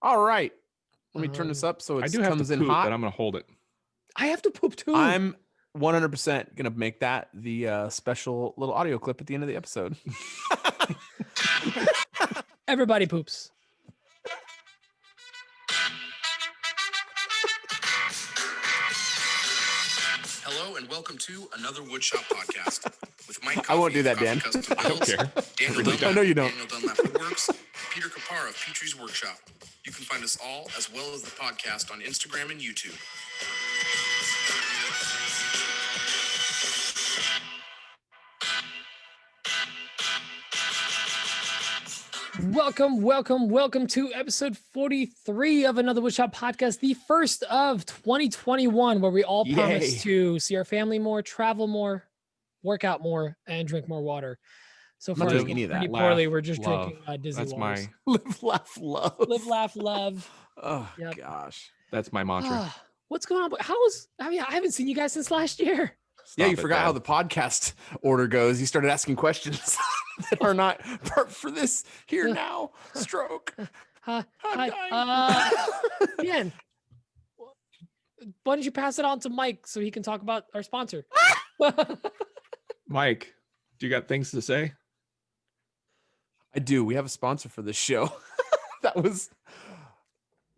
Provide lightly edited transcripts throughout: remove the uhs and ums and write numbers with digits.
All right. Let me turn this up so it I do have comes to in poop, hot. but I'm going to hold it. I have to poop too. I'm 100% going to make that the special little audio clip at the end of the episode. Everybody poops. Hello and welcome to another Woodshop podcast with Mike Coffey I won't do that, of Dan. Coffee Custom I don't Builds, care. Daniel Really Dunlap, I know you don't. Daniel Dunlap Woodworks, Peter Kapar of Petrie's Workshop. You can find us all as well as the podcast on Instagram and YouTube. Welcome to episode 43 of another Woodshop podcast, the first of 2021, where we all promise Yay. to see our family more, travel more, work out more, and drink more water. So far, Not it's doing any going of pretty that. poorly. Laugh, We're just love. drinking Dizzy That's Waters. my Live, laugh, love. Live, laugh, love. Oh, Yep. gosh. that's my mantra. What's going on? I haven't seen you guys since last year. Yeah, Stop you it, forgot Dad. how the podcast order goes. You started asking questions that are not part for this here now. Stroke. Hi. dying. Dan, why don't you pass it on to Mike so he can talk about our sponsor? Mike, do you got things to say? I do. We have a sponsor for this show. That was.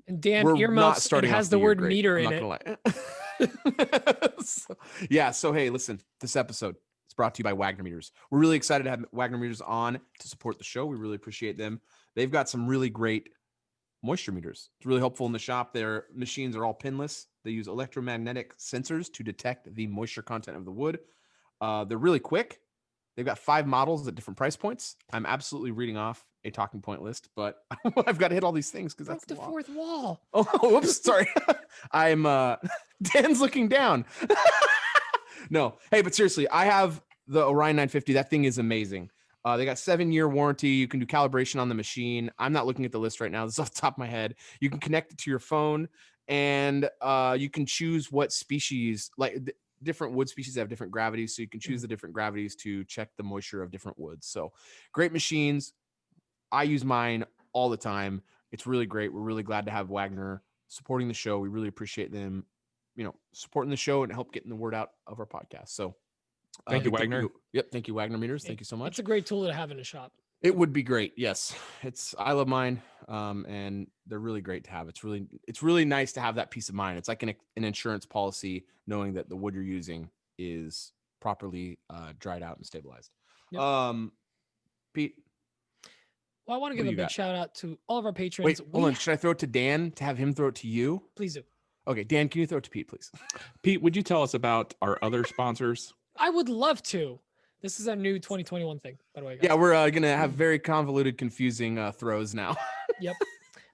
And Dan We're not earmuffs and starting has off the year word great. meter I'm in not it. gonna lie. So hey, listen, this episode is brought to you by Wagner Meters. We're really excited to have Wagner Meters on to support the show. We really appreciate them. They've got some really great moisture meters. It's really helpful in the shop. Their machines are all pinless. They use electromagnetic sensors to detect the moisture content of the wood. They're really quick. They've got 5 models at different price points. I'm absolutely reading off a talking point list, but I've got to hit all these things because that's Broke the a lot. fourth wall. Oh, whoops, sorry. I'm Dan's looking down. No, hey, but seriously, I have the Orion 950. That thing is amazing. They got 7-year warranty. You can do calibration on the machine. I'm not looking at the list right now. This is off the top of my head. You can connect it to your phone, and you can choose what species, like different wood species have different gravities, so you can choose the different gravities to check the moisture of different woods. So great machines. I use mine all the time. It's really great. We're really glad to have Wagner supporting the show. We really appreciate them, supporting the show and help getting the word out of our podcast. So Thank you, Wagner. Yep. Thank you, Wagner Meters. Thank you so much. It's a great tool to have in a shop. It would be great. Yes. I love mine. And they're really great to have. It's really nice to have that peace of mind. It's like an insurance policy, knowing that the wood you're using is properly dried out and stabilized. Yep. Pete. Well, I want to give Who a you big got? shout out to all of our patrons. Wait, hold on. Should I throw it to Dan to have him throw it to you? Please do. Okay, Dan, can you throw it to Pete, please? Pete, would you tell us about our other sponsors? I would love to. This is a new 2021 thing, by the way, guys. Yeah, we're going to have very convoluted, confusing throws now. Yep.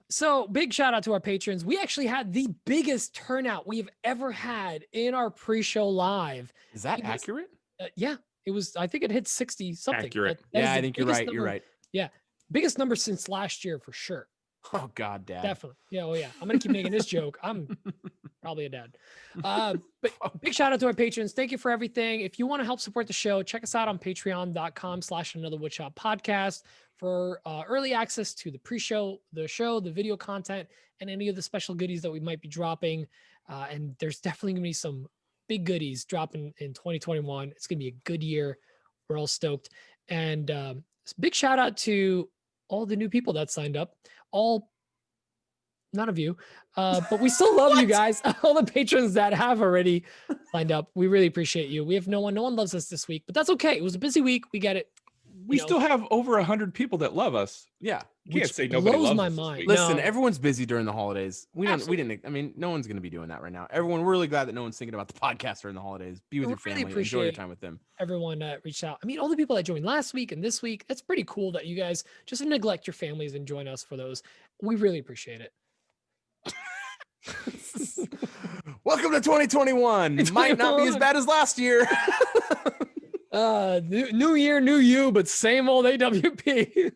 So big shout out to our patrons. We actually had the biggest turnout we've ever had in our pre-show live. Is that Because- accurate? Yeah, it was. I think it hit 60 something. Accurate. That is Yeah, the I think you're biggest right. You're number- right. Biggest number since last year for sure. Oh, God, Dad. Definitely. Yeah. Oh, yeah. I'm going to keep making this joke. I'm probably a dad. But big shout out to our patrons. Thank you for everything. If you want to help support the show, check us out on patreon.com/another woodshop podcast for early access to the pre-show, the show, the video content, and any of the special goodies that we might be dropping. And there's definitely going to be some big goodies dropping in 2021. It's going to be a good year. We're all stoked. And big shout out to all the new people that signed up. None of you, but we still love you guys. All the patrons that have already signed up, we really appreciate you. We have no one loves us this week, but that's okay. It was a busy week. We get it. We still have over 100 people that love us. Yeah. You can't Which say nobody blows loves my us this mind. week. Listen, No. everyone's busy during the holidays. No one's going to be doing that right now. We're really glad that no one's thinking about the podcast during the holidays. Be with We your really family, enjoy your appreciate time with them. Everyone that reached out. I mean, all the people that joined last week and this week, it's pretty cool that you guys just neglect your families and join us for those. We really appreciate it. Welcome to 2021. Might not be as bad as last year. New year, new you, but same old AWP.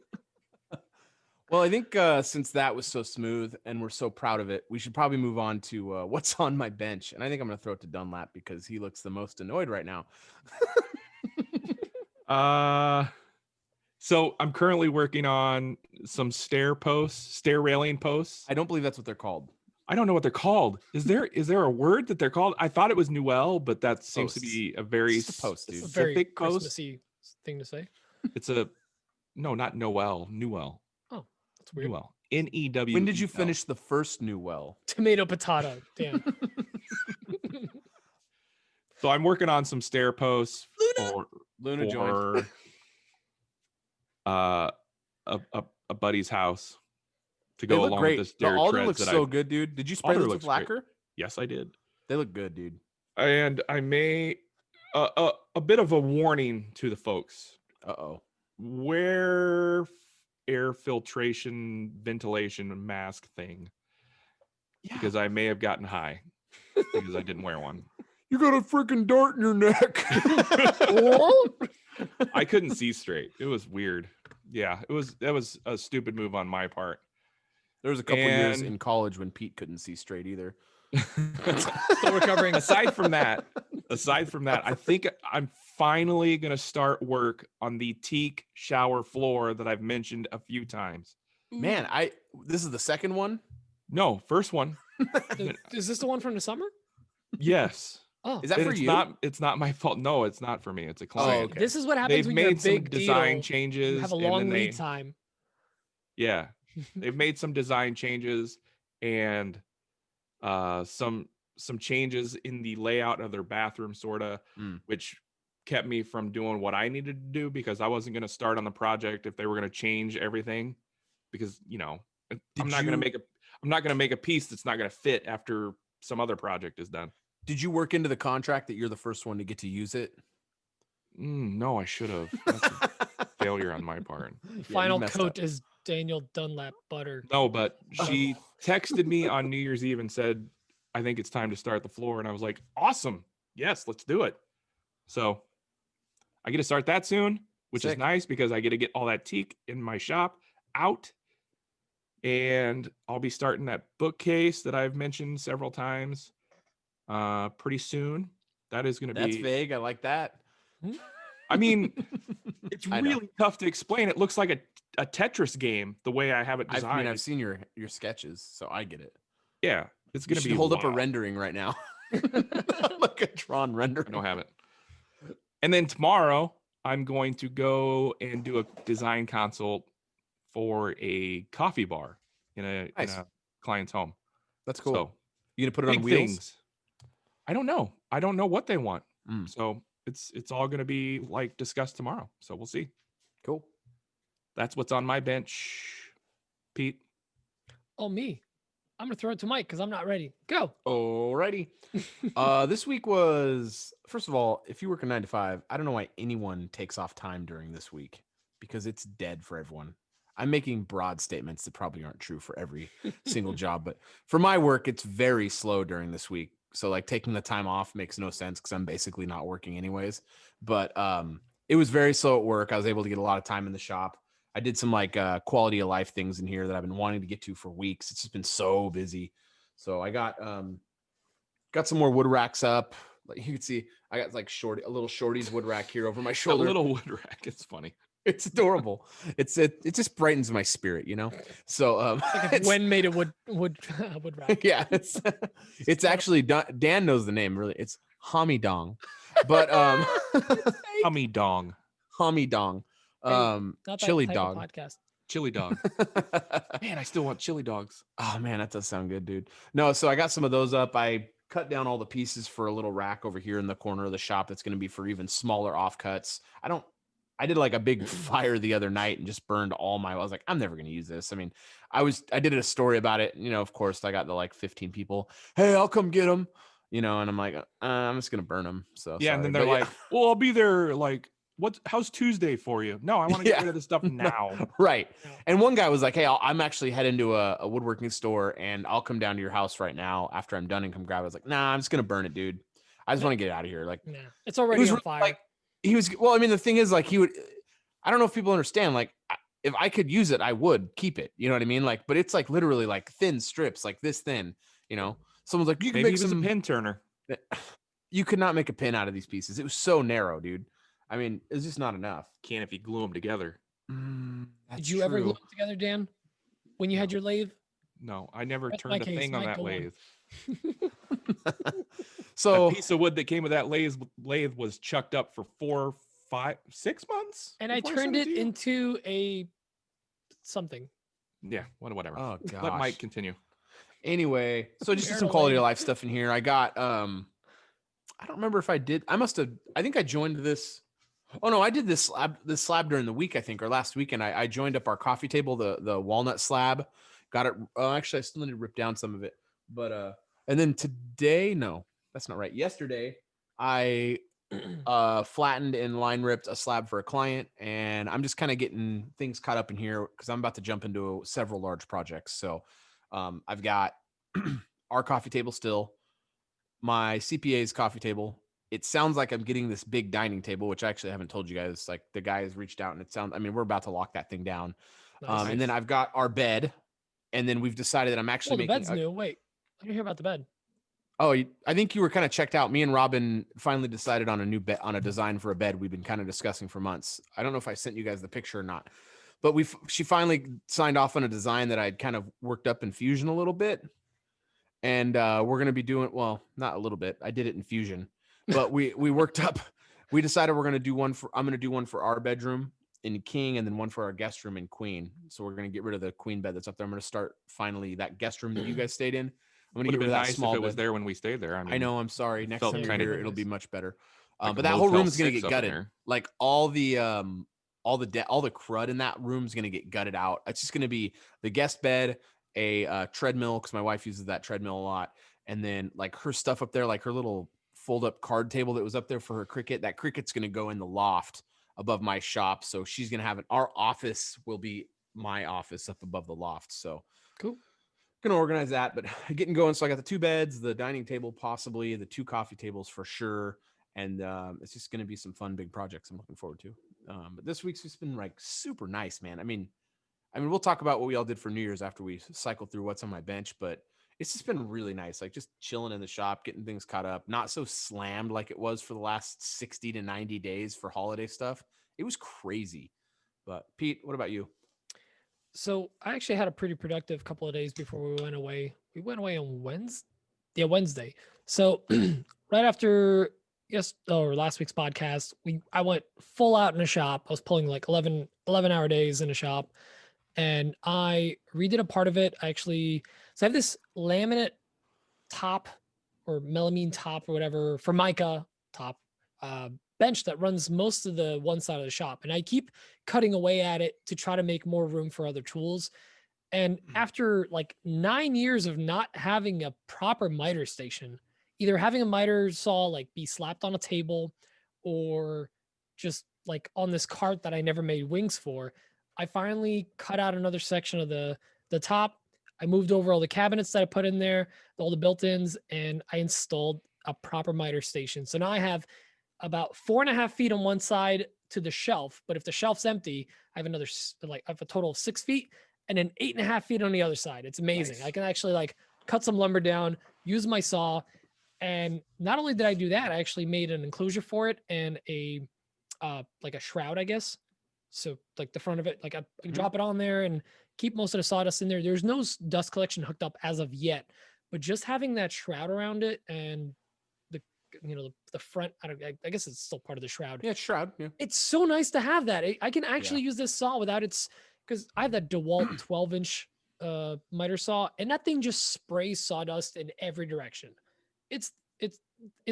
Well, I think since that was so smooth and we're so proud of it, we should probably move on to what's on my bench. And I think I'm going to throw it to Dunlap because he looks the most annoyed right now. So I'm currently working on some stair railing posts. I don't believe that's what they're called. I don't know what they're called. Is there a word that they're called? I thought it was Newell, but that seems to Posts. be a very It's just a post, dude. It's a very specific post. Christmassy thing to say. It's a not Noel, Newell. Oh, that's weird. Newell. N-E-W. When did you finish the first new well? Tomato potato. Damn. So I'm working on some stair posts Luna joined. for a buddy's house to They go look along great. with the The stair alder treads looks that so I. good, dude. Did you spray Alder those with looks great. lacquer? Yes, I did. They look good, dude. And I may a bit of a warning to the folks. Uh-oh. Wear air filtration ventilation mask thing. Yeah. Because I may have gotten high because I didn't wear one. You got a freaking dart in your neck. I couldn't see straight. It was weird. Yeah, that was a stupid move on my part. There was a couple years And- in college when Pete couldn't see straight either. Still recovering. aside from that, I think I'm finally gonna start work on the teak shower floor that I've mentioned a few times. Man, this is the second one. No, first one. Is this the one from the summer? Yes. Oh, Is that And for it's you? not. It's not my fault. No, it's not for me. It's a client. okay. This is what happens They've when you're a made some big design deal. changes. You have a and long then lead time. Yeah, they've made some design changes and some changes in the layout of their bathroom, sorta, which kept me from doing what I needed to do because I wasn't going to start on the project if they were going to change everything. Because I'm not going to make a piece that's not going to fit after some other project is done. Did you work into the contract that you're the first one to get to use it? No, I should have. That's a failure on my part. Final messed coat up. is Daniel Dunlap butter. No, but she texted me on New Year's Eve and said, I think it's time to start the floor. And I was like, awesome. Yes, let's do it. So I get to start that soon, which is Sick. nice because I get to get all that teak in my shop out. And I'll be starting that bookcase that I've mentioned several times pretty soon. That is going to be. That's vague. I like that. I mean, it's I know. really tough to explain. It looks like a Tetris game the way I have it designed. I've seen your sketches, so I get it. Yeah, it's You going to should be hold up a wild. rendering right now. Like a drawn rendering. I don't have it. And then tomorrow, I'm going to go and do a design consult for a coffee bar in a client's home. That's cool. So You gonna put it on big wheels? things. I don't know. I don't know what they want. Mm. So it's all going to be like discussed tomorrow. So we'll see. Cool. That's what's on my bench. Pete. Oh, me. I'm going to throw it to Mike because I'm not ready. Go. Alrighty. This week was, first of all, if you work a 9 to 5, I don't know why anyone takes off time during this week because it's dead for everyone. I'm making broad statements that probably aren't true for every single job, but for my work, it's very slow during this week. So like taking the time off makes no sense because I'm basically not working anyways. But it was very slow at work. I was able to get a lot of time in the shop. I did some like quality of life things in here that I've been wanting to get to for weeks. It's just been so busy. So I got some more wood racks up. Like you can see, I got like a little shorty's wood rack here over my A shoulder. little wood rack. It's funny. It's adorable. It just brightens my spirit, you know. So Like if Wen made a wood rack. yeah, it's actually Dan knows the name. Really, it's Hamidong, but Tummy dong. Hamidong, Not that chili type of dog. podcast. Chili dog. Man, I still want chili dogs. Oh man, that does sound good, dude. No, so I got some of those up. I cut down all the pieces for a little rack over here in the corner of the shop that's going to be for even smaller offcuts. I did like a big fire the other night and just burned all I was like, I'm never going to use this. I mean, I did a story about it. You know, of course I got the like 15 people. Hey, I'll come get them, you know? And I'm like, I'm just going to burn them. So Yeah, sorry. and then they're But like, well, I'll be there. Like, how's Tuesday for you? No, I want to get rid of this stuff now. right. No. And one guy was like, hey, I'm actually heading to a woodworking store and I'll come down to your house right now after I'm done and come grab it. I was like, nah, I'm just going to burn it, dude. I just want to get out of here. Like, Nah, it's already was on really, fire. like, well, I mean, the thing is like I don't know if people understand, like if I could use it, I would keep it. You know what I mean? Like, but it's like literally like thin strips, like this thin, you know, someone's like, you can Maybe make he was some a pin turner. You could not make a pin out of these pieces. It was so narrow, dude. I mean, it's just not enough. Can if you glue them together. That's Did you ever glue true. it together, Dan? When you had your lathe? No, I never That's turned my a case. thing on Might that go on. lathe. So That piece of wood that came with that lathe was chucked up for 4, 5, 6 months. And I before turned sent it to you? into a something. Yeah, whatever. oh Let Mike gosh. continue. Anyway, so I just did some Marital quality of lathe. life stuff in here. I got I don't remember if I did. I think I joined this. Oh no, I did this slab during the week, I think, or last weekend. I joined up our coffee table, the walnut slab. Got it. Actually, I still need to rip down some of it. But and then today, no, that's not right. Yesterday, I flattened and line ripped a slab for a client, and I'm just kind of getting things caught up in here because I'm about to jump into several large projects. So I've got our coffee table still, my CPA's coffee table. It sounds like I'm getting this big dining table, which I actually haven't told you guys. Like the guy has reached out, and it sounds. I mean, we're about to lock that thing down. Nice. And then I've got our bed, and then we've decided that I'm actually Oh, the making. bed's new. Wait, I didn't hear about the bed. Oh, I think you were kind of checked out. Me and Robin finally decided on a new bed, on a design for a bed we've been kind of discussing for months. I don't know if I sent you guys the picture or not, but she finally signed off on a design that I'd kind of worked up in Fusion a little bit. And we're going to be doing, well, not a little bit. I did it in Fusion, but we worked up, we decided we're going to do I'm going to do one for our bedroom in King and then one for our guest room in Queen. So we're going to get rid of the queen bed that's up there. I'm going to start finally that guest room that you guys stayed in. I'm going to Would get have rid been of that nice small if it was bed. there when we stayed there. I know. I'm sorry. Next felt time you're kinda here, it'll be nice. much better. like But a that whole Motel room's going to 6 get up in gutted. there. Like all the crud in that room's going to get gutted out. It's just going to be the guest bed, a treadmill, because my wife uses that treadmill a lot. And then like her stuff up there, like her little fold up card table that was up there for her Cricut, that Cricut's going to go in the loft above my shop. So she's going to have our office will be my office up above the loft. So Cool. Gonna organize that, but getting going. So I got the 2 beds, the dining table, possibly the 2 coffee tables for sure. And it's just going to be some fun, big projects I'm looking forward to. But this week's just been like super nice, man. I mean, we'll talk about what we all did for New Year's after we cycle through what's on my bench, but it's just been really nice. Like just chilling in the shop, getting things caught up, not so slammed like it was for the last 60 to 90 days for holiday stuff. It was crazy. But Pete, what about you? So I actually had a pretty productive couple of days before we went away. We went away on Wednesday. Yeah, Wednesday. So right after last week's podcast, I went full out in a shop. I was pulling like 11-hour days in a shop, and I redid a part of it. I have this laminate top or melamine top or whatever, Formica top bench that runs most of the one side of the shop. And I keep cutting away at it to try to make more room for other tools. And after like 9 years of not having a proper miter station, either having a miter saw like be slapped on a table or just like on this cart that I never made wings for, I finally cut out another section of the top. I moved over all the cabinets that I put in there, all the built-ins, and I installed a proper miter station. So now I have about 4.5 feet on one side to the shelf. But if the shelf's empty, I have I have a total of 6 feet and then 8.5 feet on the other side. It's amazing. Nice. I can actually like cut some lumber down, use my saw. And not only did I do that, I actually made an enclosure for it and like a shroud, I guess. So like the front of it, like I can drop it on there and keep most of the sawdust in there. There's no dust collection hooked up as of yet, but just having that shroud around it and the front, I guess it's still part of the shroud. Yeah, shroud. Yeah. It's so nice to have that. I can actually use this saw without because I have that DeWalt 12-inch miter saw, and that thing just sprays sawdust in every direction. It's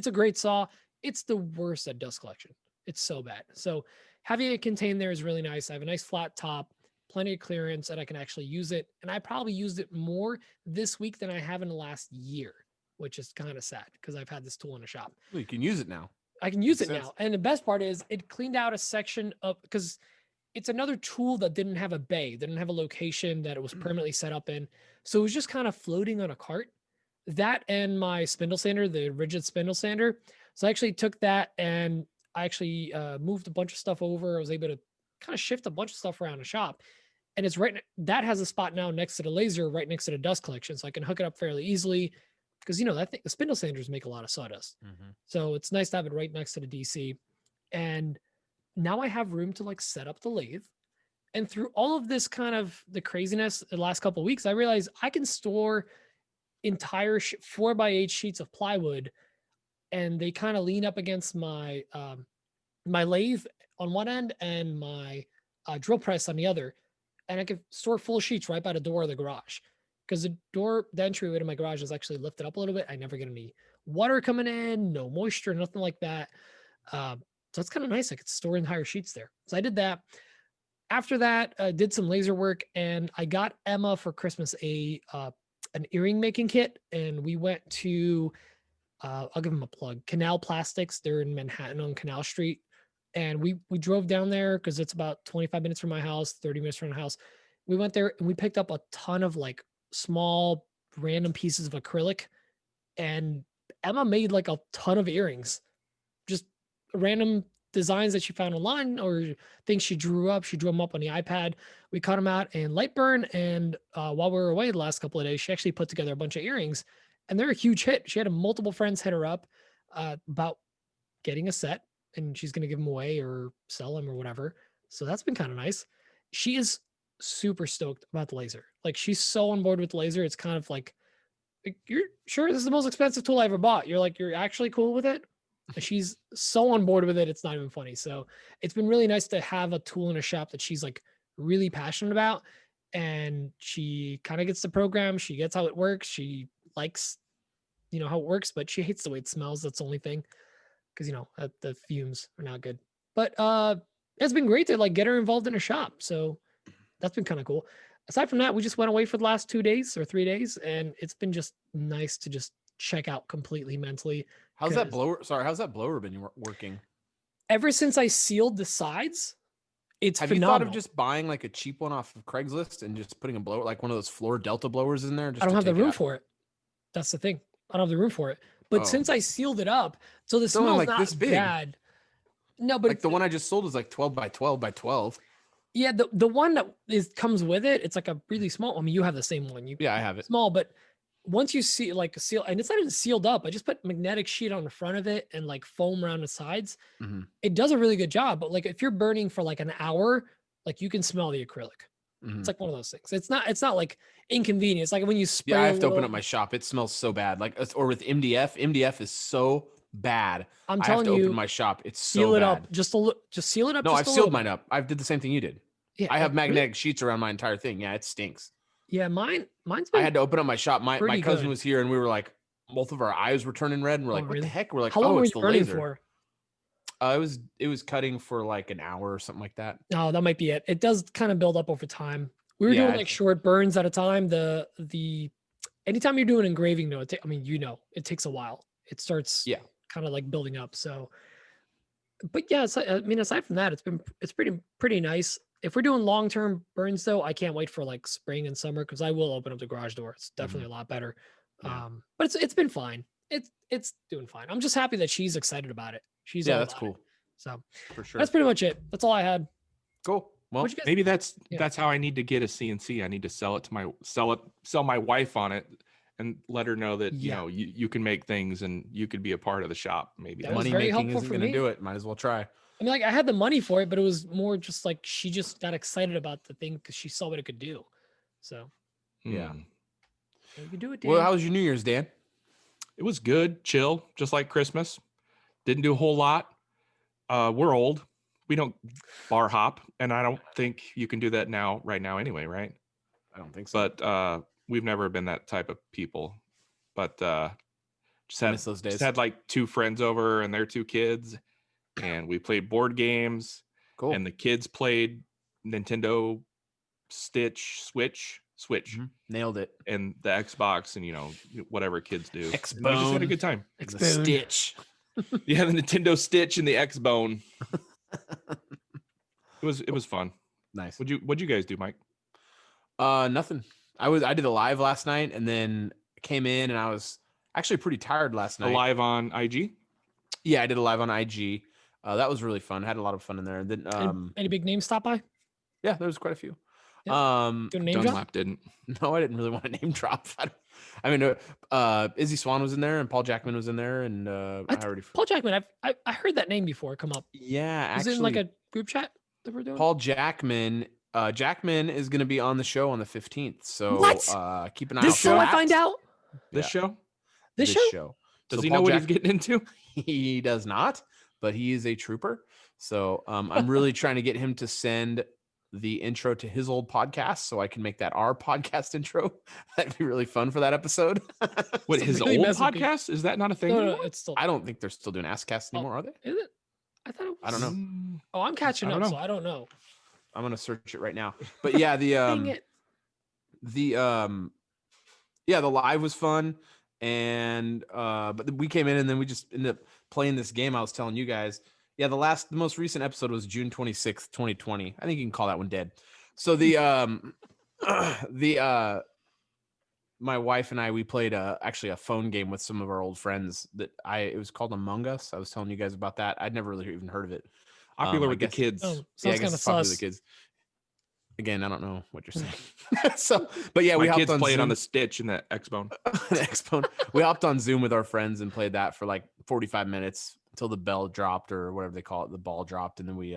a great saw. It's the worst at dust collection. It's so bad. So having it contained there is really nice. I have a nice flat top, plenty of clearance, and I can actually use it. And I probably used it more this week than I have in the last year, which is kind of sad because I've had this tool in the shop. Well, you can use it now. I can use it Makes sense. now. And the best part is it cleaned out a section of, because it's another tool that didn't have a bay, didn't have a location that it was permanently set up in. So it was just kind of floating on a cart. That and my spindle sander, the rigid spindle sander. So I actually took that and I actually moved a bunch of stuff over. I was able to kind of shift a bunch of stuff around the shop. And it's that has a spot now next to the laser, right next to the dust collection. So I can hook it up fairly easily because, the spindle sanders make a lot of sawdust. Mm-hmm. So it's nice to have it right next to the DC. And now I have room to like set up the lathe. And through all of this kind of the craziness the last couple of weeks, I realized I can store entire 4x8 sheets of plywood, and they kind of lean up against my my lathe on one end and my drill press on the other, and I could store full sheets right by the door of the garage, because the entryway to my garage is actually lifted up a little bit. I never get any water coming in, no moisture, nothing like that. So it's kind of nice. I could store entire sheets there. So I did that. After that, I did some laser work, and I got Emma for Christmas an earring making kit, and we went to I'll give them a plug, Canal Plastics. They're in Manhattan on Canal Street. And we drove down there because it's about 25 minutes from my house, 30 minutes from my house. We went there and we picked up a ton of like small random pieces of acrylic. And Emma made like a ton of earrings, just random designs that she found online or things she drew up. She drew them up on the iPad. We cut them out in Lightburn. And while we were away the last couple of days, she actually put together a bunch of earrings, and they're a huge hit. She had multiple friends hit her up about getting a set, and she's going to give them away or sell them or whatever. So that's been kind of nice. She is super stoked about the laser. Like, she's so on board with the laser. It's kind of like, you're sure this is the most expensive tool I ever bought? You're like, you're actually cool with it? She's so on board with it. It's not even funny. So it's been really nice to have a tool in a shop that she's like really passionate about. And she kind of gets the program. She gets how it works. She likes, how it works, but she hates the way it smells. That's the only thing. Because the fumes are not good. But it's been great to like get her involved in a shop. So that's been kind of cool. Aside from that, we just went away for the last 2 days or 3 days, and it's been just nice to just check out completely mentally. How's that blower been working? Ever since I sealed the sides, it's Have phenomenal. you thought of just buying like a cheap one off of Craigslist and just putting a blower, like one of those floor Delta blowers in there? Just I don't have the room it for it. That's the thing. I don't have the room for it. But since I sealed it up, so the Still smell's like not this big. bad. No, but like the one I just sold is like 12 by 12 by 12. Yeah, the one that comes with it, it's like a really small. I mean, you have the same one. Yeah, I have it. Small, but once you see seal, and it's not even sealed up. I just put magnetic sheet on the front of it and like foam around the sides. Mm-hmm. It does a really good job. But like if you're burning for like an hour, like you can smell the acrylic. Mm-hmm. It's like one of those things. It's not like inconvenient. It's like when you spray. Yeah, I have to open up my shop. It smells so bad. Like, or with MDF. MDF is so bad. I'm telling you, open my shop. It's so seal it bad. up. Just seal it up. No, I've sealed mine up. I did the same thing you did. Yeah, I have magnetic sheets around my entire thing. Yeah, it stinks. Yeah, mine's been I had to open up my shop. My cousin good. was here, and we were like, both of our eyes were turning red, and we're like, really? what the heck? We're like, how long were it's you the burning laser. for? It was cutting for like an hour or something like that. No, that might be it. It does kind of build up over time. We were doing like short burns at a time. The anytime you're doing engraving, though, it takes a while. It starts kind of like building up. So, but yeah, aside from that, it's pretty nice. If we're doing long-term burns though, I can't wait for like spring and summer, because I will open up the garage door. It's definitely a lot better. Yeah. But it's been fine. It's doing fine. I'm just happy that she's excited about it. She's all that's about cool. it. So For sure. that's pretty much it. That's all I had. Cool. Well, maybe that's how I need to get a CNC. I need to sell my wife on it and let her know that you can make things and you could be a part of the shop. Maybe That was money very making helpful isn't for going to me. do it. Might as well try. I mean, like I had the money for it, but it was more just like she just got excited about the thing because she saw what it could do. So yeah, you can do it. Dan. Well, how was your New Year's, Dan? It was good, chill, just like Christmas. Didn't do a whole lot. We're old. We don't bar hop, and I don't think you can do that right now anyway, right? I don't think so. But we've never been that type of people. But miss those days. Just had like 2 friends over and their 2 kids, and we played board games. Cool. And the kids played Nintendo Switch. Mm-hmm. Nailed it. And the Xbox, and whatever kids do. X-Bone. And we just had a good time. The Stitch. Yeah, the Nintendo Stitch and the X-Bone. It was fun. Nice. What'd you guys do, Mike? Nothing. I did a live last night, and then came in, and I was actually pretty tired last night. A live on IG? Yeah, I did a live on IG. That was really fun. Had a lot of fun in there. And then any big names stop by? Yeah, there was quite a few. Yeah. Dunlap didn't. No, I didn't really want to name drop. Izzy Swan was in there, and Paul Jackman was in there, and Paul Jackman. I heard that name before come up. Yeah, Is it in like a group chat that we're doing? Paul Jackman Jackman is going to be on the show on the 15th. So What? keep an eye This out. show for I that. find out. This Yeah. show? This show? Does So he Paul know what Jack- he's getting into? He does not, but he is a trooper. So I'm really trying to get him to send the intro to his old podcast so I can make that our podcast intro. That'd be really fun for that episode. What, Some his really old messy people. podcast? Is that not a thing No, anymore? it's still. I don't think they're still doing Askcasts anymore, are they? Is it? I thought it was. I don't know. Oh, I'm catching I up, don't so know. I don't know. I'm gonna search it right now. But yeah, Dang it. the live was fun, and but we came in and then we just ended up playing this game I was telling you guys. Yeah, the most recent episode was June 26th, 2020. I think you can call that one dead. So my wife and I, we played actually a phone game with some of our old friends it was called Among Us. I was telling you guys about that. I'd never really even heard of it. Popular I with the guess- kids. Oh, Yeah, I sounds guess kind of it's popular with sus. the kids. Again, I don't know what you're saying. So, but yeah, My we hopped kids on playing Zoom. on the Stitch and the X-Bone. The X-Bone. We hopped on Zoom with our friends and played that for like 45 minutes until the bell dropped or whatever they call it, the ball dropped, and then we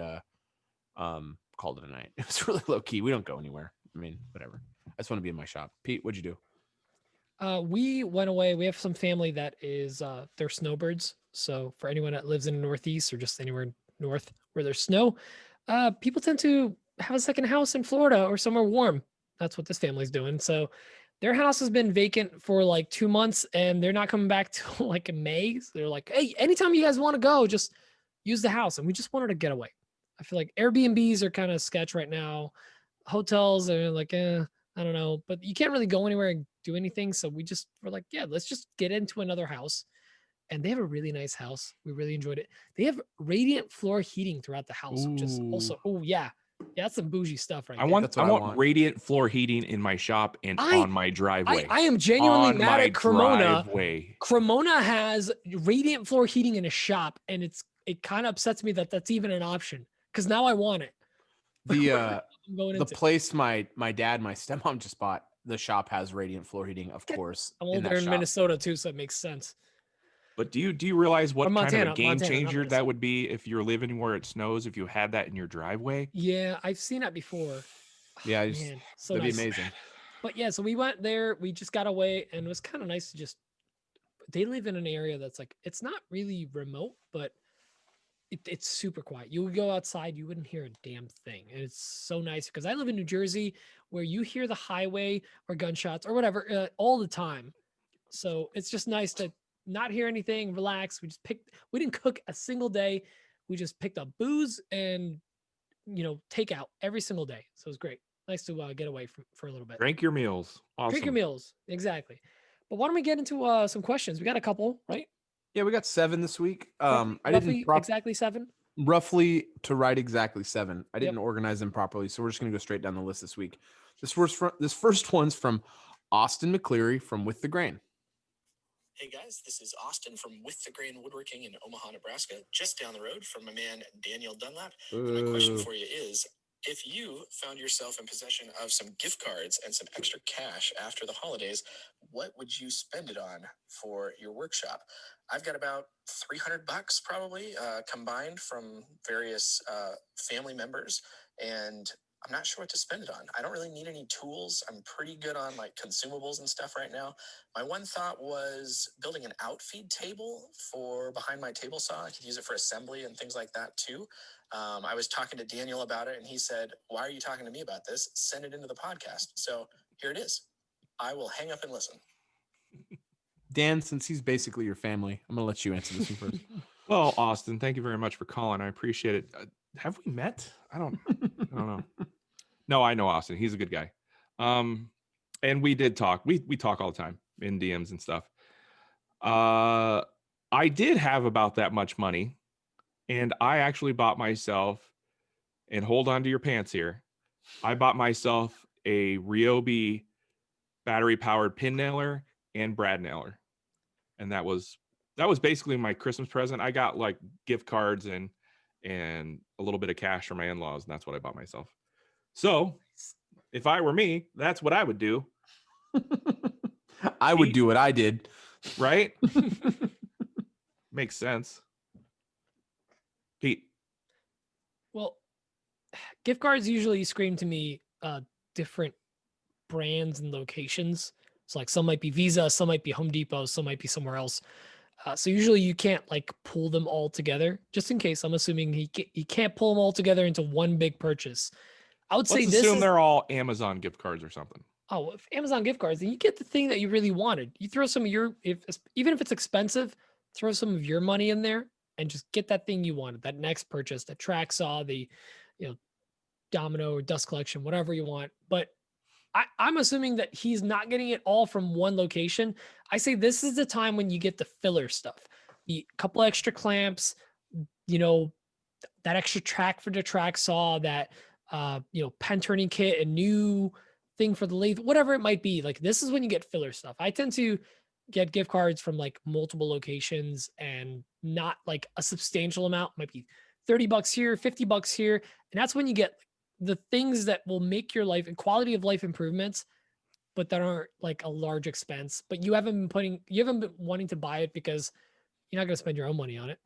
called it a night. It was really low key. We don't go anywhere. I mean, whatever. I just want to be in my shop. Pete, what'd you do? We went away. We have some family that is they're snowbirds. So for anyone that lives in the Northeast or just anywhere north where there's snow, people tend to have a second house in Florida or somewhere warm. That's what this family's doing. So their house has been vacant for like 2 months and they're not coming back till like in May. So they're like, hey, anytime you guys want to go, just use the house. And we just wanted to get away. I feel like Airbnbs are kind of sketch right now. Hotels are like, I don't know, but you can't really go anywhere and do anything. So we just were like, yeah, let's just get into another house. And they have a really nice house. We really enjoyed it. They have radiant floor heating throughout the house, which is also, yeah, that's some bougie stuff right I there. want That's what I want. radiant floor heating in my shop and on my driveway. I am genuinely on mad my at Cremona. driveway. Cremona has radiant floor heating in a shop, and it kind of upsets me that that's even an option because now I want it. The I'm going the into. place my dad, my stepmom just bought, the shop has radiant floor heating, of course. I'm in over that there in shop. Minnesota too, so it makes sense. But do you realize what Or kind of Montana, a game Montana, not changer Minnesota. that would be if you're living where it snows, if you had that in your driveway? Yeah, I've seen that before. Yeah, Man, so that'd nice. be amazing. But yeah, so we went there. We just got away, and it was kind of nice to just. They live in an area that's like it's not really remote, but it's super quiet. You would go outside, you wouldn't hear a damn thing, and it's so nice because I live in New Jersey, where you hear the highway or gunshots or whatever all the time. So it's just nice to not hear anything, relax. We didn't cook a single day. We just picked up booze and takeout every single day. So it was great. Nice to get away for a little bit. Drink your meals. Awesome. Drink your meals. Exactly. But why don't we get into some questions? We got a couple, right? Yeah, we got 7 this week. Roughly- I didn't roughly exactly 7. roughly to write exactly 7. I Yep. didn't organize them properly, so we're just gonna go straight down the list this week. This first one's from Austin Mcleery from With the Grain. Hey guys, this is Austin from With the Grain Woodworking in Omaha, Nebraska, just down the road from my man Daniel Dunlap. And my question for you is, if you found yourself in possession of some gift cards and some extra cash after the holidays, what would you spend it on for your workshop? I've got about $300 probably combined from various family members, and I'm not sure what to spend it on. I don't really need any tools. I'm pretty good on like consumables and stuff right now. My one thought was building an outfeed table for behind my table saw. I could use it for assembly and things like that too. I was talking to Daniel about it and he said, why are you talking to me about this? Send it into the podcast. So here it is. I will hang up and listen. Dan, since he's basically your family, I'm gonna let you answer this one first. Well, Austin, thank you very much for calling. I appreciate it. Have we met? I don't know. No, I know Austin. He's a good guy. And we did talk. We talk all the time in DMs and stuff. I did have about that much money, and I actually bought myself, and hold on to your pants here, I bought myself a Ryobi battery powered pin nailer and brad nailer. And that was basically my Christmas present. I got like gift cards and a little bit of cash from my in-laws, and that's what I bought myself. So if I were me, that's what I would do. I would do what I did. Right? Makes sense. Pete. Well, gift cards usually scream to me different brands and locations. So like some might be Visa, some might be Home Depot, some might be somewhere else. So usually you can't like pull them all together. Just in case, I'm assuming he can't pull them all together into one big purchase. I would say Let's this assume is they're all Amazon gift cards or something. if Amazon gift cards, then you get the thing that you really wanted. You throw some of your even if it's expensive, throw some of your money in there and just get that thing you wanted. That next purchase, the track saw, the domino or dust collection, whatever you want. But I'm assuming that he's not getting it all from one location. I say this is the time when you get the filler stuff, the couple extra clamps, that extra track for the track saw, that pen turning kit, a new thing for the lathe, whatever it might be. Like this is when you get filler stuff. I tend to get gift cards from like multiple locations and not like a substantial amount. Might be $30 here, $50 here, and that's when you get the things that will make your life and quality of life improvements, but that aren't like a large expense. But you haven't been wanting to buy it because you're not going to spend your own money on it.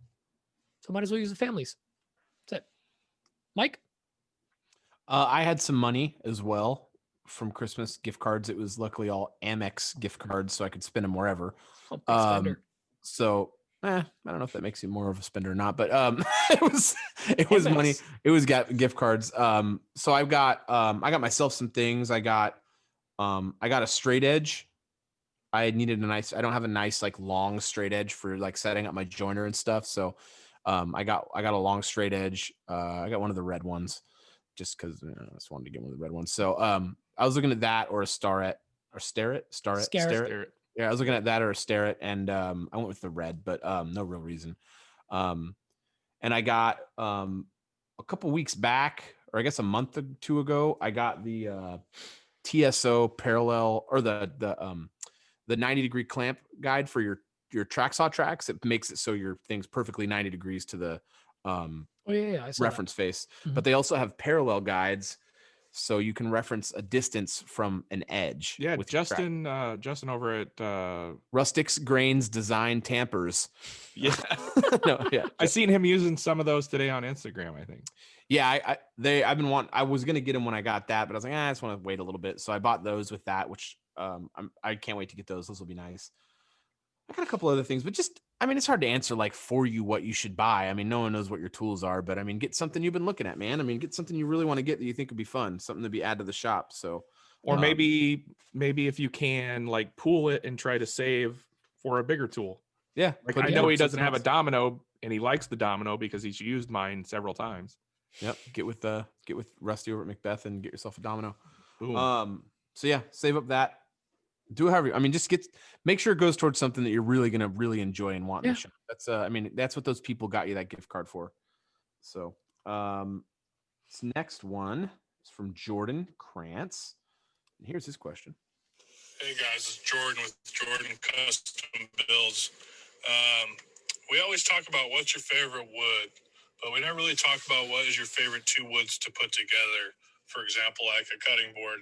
So might as well use the families. That's it. Mike? I had some money as well from Christmas gift cards. It was luckily all Amex gift cards, so I could spend them wherever. Oh, big spender. So I don't know if that makes you more of a spender or not, but it was Amex. money. It was gift cards. So I got myself some things. I got a straight edge. I don't have a nice like long straight edge for like setting up my joiner and stuff. So I got a long straight edge. I got one of the red ones just because I just wanted to get one of the red ones. So I was looking at that or a Starret. Yeah, I was looking at that or a Starret, and I went with the red, but no real reason. And I got a couple weeks back, or I guess a month or two ago, I got the TSO parallel, or the 90-degree clamp guide for your track saw tracks. It makes it so your thing's perfectly 90 degrees to the I saw reference face. Mhm. But they also have parallel guides, so you can reference a distance from an edge. Yeah, with your track. Justin over at Rustics, Grains, Design, Tampers. Yeah. No, yeah. I seen him using some of those today on Instagram, I think. Yeah, I was gonna get them when I got that, but I was like, I just want to wait a little bit. So I bought those with that, which I can't wait to get those. Those will be nice. I got a couple other things, but it's hard to answer like for you what you should buy. I mean, no one knows what your tools are, but get something you've been looking at, man. Get something you really want to get that you think would be fun, something to be add to the shop. So, or maybe if you can like pool it and try to save for a bigger tool. Yeah. Like I know he doesn't have a domino and he likes the domino because he's used mine several times. Yep. Get with Rusty over at Macbeth and get yourself a domino. Boom. So yeah, save up that. Do however. Just make sure it goes towards something that you're really gonna really enjoy and want in the shop. That's that's what those people got you that gift card for. So this next one is from Jordan Krantz. And here's his question. Hey guys, it's Jordan with Jordan Custom Builds. We always talk about what's your favorite wood, but we never really talk about what is your favorite two woods to put together. For example, like a cutting board.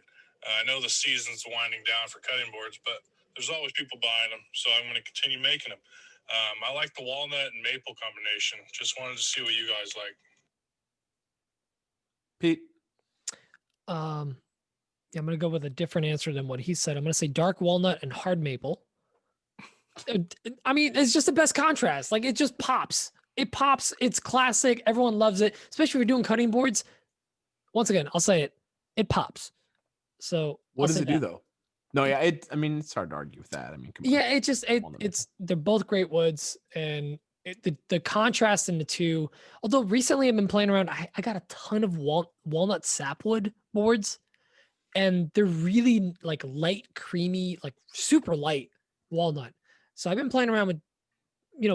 I know the season's winding down for cutting boards, but there's always people buying them, so I'm going to continue making them. I like the walnut and maple combination. Just wanted to see what you guys like. Pete? I'm going to go with a different answer than what he said. I'm going to say dark walnut and hard maple. It's just the best contrast. Like, it just pops. It pops. It's classic. Everyone loves it, especially if you're doing cutting boards. Once again, I'll say it. It pops. So what does it do though? No, yeah, it's hard to argue with that. They're both great woods, and the contrast in the two. Although recently I've been playing around, I got a ton of walnut sapwood boards, and they're really like light, creamy, like super light walnut. So I've been playing around with,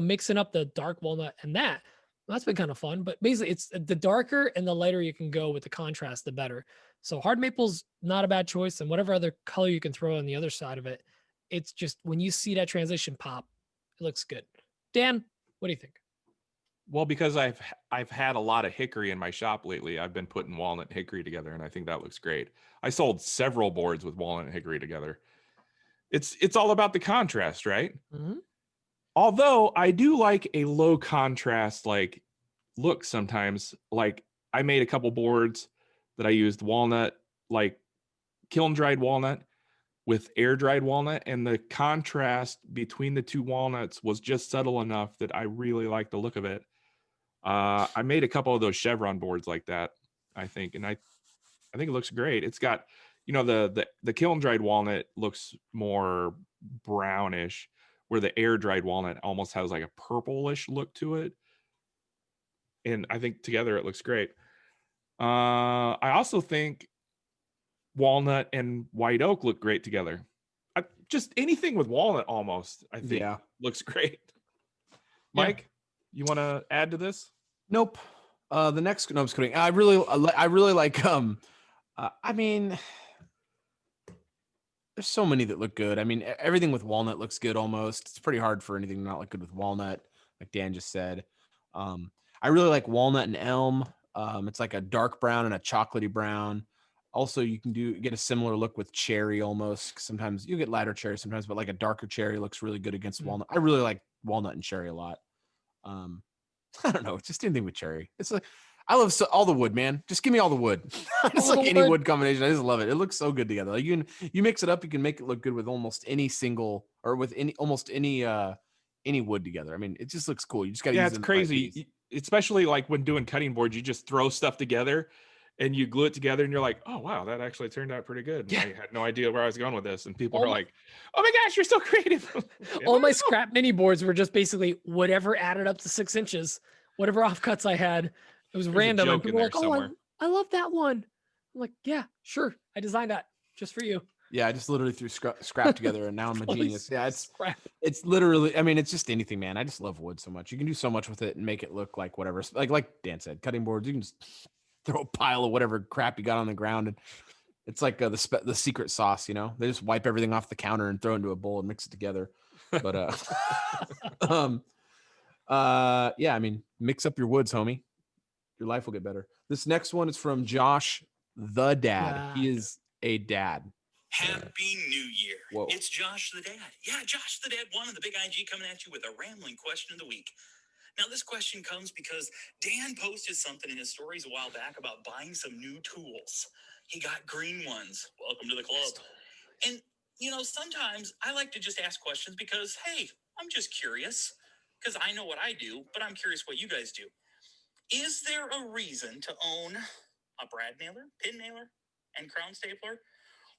mixing up the dark walnut and that. That's been kind of fun, but basically it's the darker and the lighter you can go with the contrast, the better. So hard maple's not a bad choice, and whatever other color you can throw on the other side of it, it's just when you see that transition pop, it looks good. Dan, what do you think? Well, because I've had a lot of hickory in my shop lately, I've been putting walnut and hickory together, and I think that looks great. I sold several boards with walnut and hickory together. It's all about the contrast, right? Mm-hmm. Although I do like a low contrast like look sometimes. Like I made a couple boards that I used walnut, like kiln dried walnut with air dried walnut, and the contrast between the two walnuts was just subtle enough that I really liked the look of it. I made a couple of those chevron boards like that, I think, and I think it looks great. It's got, the kiln dried walnut looks more brownish, where the air dried walnut almost has like a purplish look to it. And I think together it looks great. I also think walnut and white oak look great together. Just anything with walnut almost, I think, looks great. Mike, you want to add to this? Nope. No, I'm just kidding. I really like, I mean, there's so many that look good. I mean, everything with walnut looks good almost. It's pretty hard for anything to not look good with walnut, like Dan just said. I really like walnut and elm. It's like a dark brown and a chocolatey brown. Also, you can get a similar look with cherry almost. Sometimes you get lighter cherry sometimes, but like a darker cherry looks really good against walnut. I really like walnut and cherry a lot. I don't know, just anything with cherry. It's like, I love all the wood, man. Just give me all the wood. It's like any wood combination. I just love it. It looks so good together. Like you mix it up, you can make it look good with almost any single or with any wood together. I mean, it just looks cool. You just got to use it. It's crazy, especially like when doing cutting boards. You just throw stuff together and you glue it together, and you're like, oh wow, that actually turned out pretty good. Yeah. I had no idea where I was going with this, and people are like, oh my gosh, you're so creative. All my scrap mini boards were just basically whatever added up to 6 inches, whatever offcuts I had. It was random. And people were like, oh, I love that one. I'm like, yeah, sure. I designed that just for you. Yeah, I just literally threw scrap together, and now I'm a genius. Yeah, it's literally, I mean, it's just anything, man. I just love wood so much. You can do so much with it and make it look like whatever. Like Dan said, cutting boards, you can just throw a pile of whatever crap you got on the ground, and it's like the secret sauce. They just wipe everything off the counter and throw it into a bowl and mix it together. But yeah, I mean, mix up your woods, homie. Your life will get better. This next one is from Josh the Dad. He is a dad. Happy New Year. Whoa. It's Josh the Dad. Yeah, Josh the Dad, one of the big IG coming at you with a rambling question of the week. Now, this question comes because Dan posted something in his stories a while back about buying some new tools. He got green ones. Welcome to the club. And, sometimes I like to just ask questions because, hey, I'm just curious because I know what I do, but I'm curious what you guys do. Is there a reason to own a brad nailer, pin nailer, and crown stapler?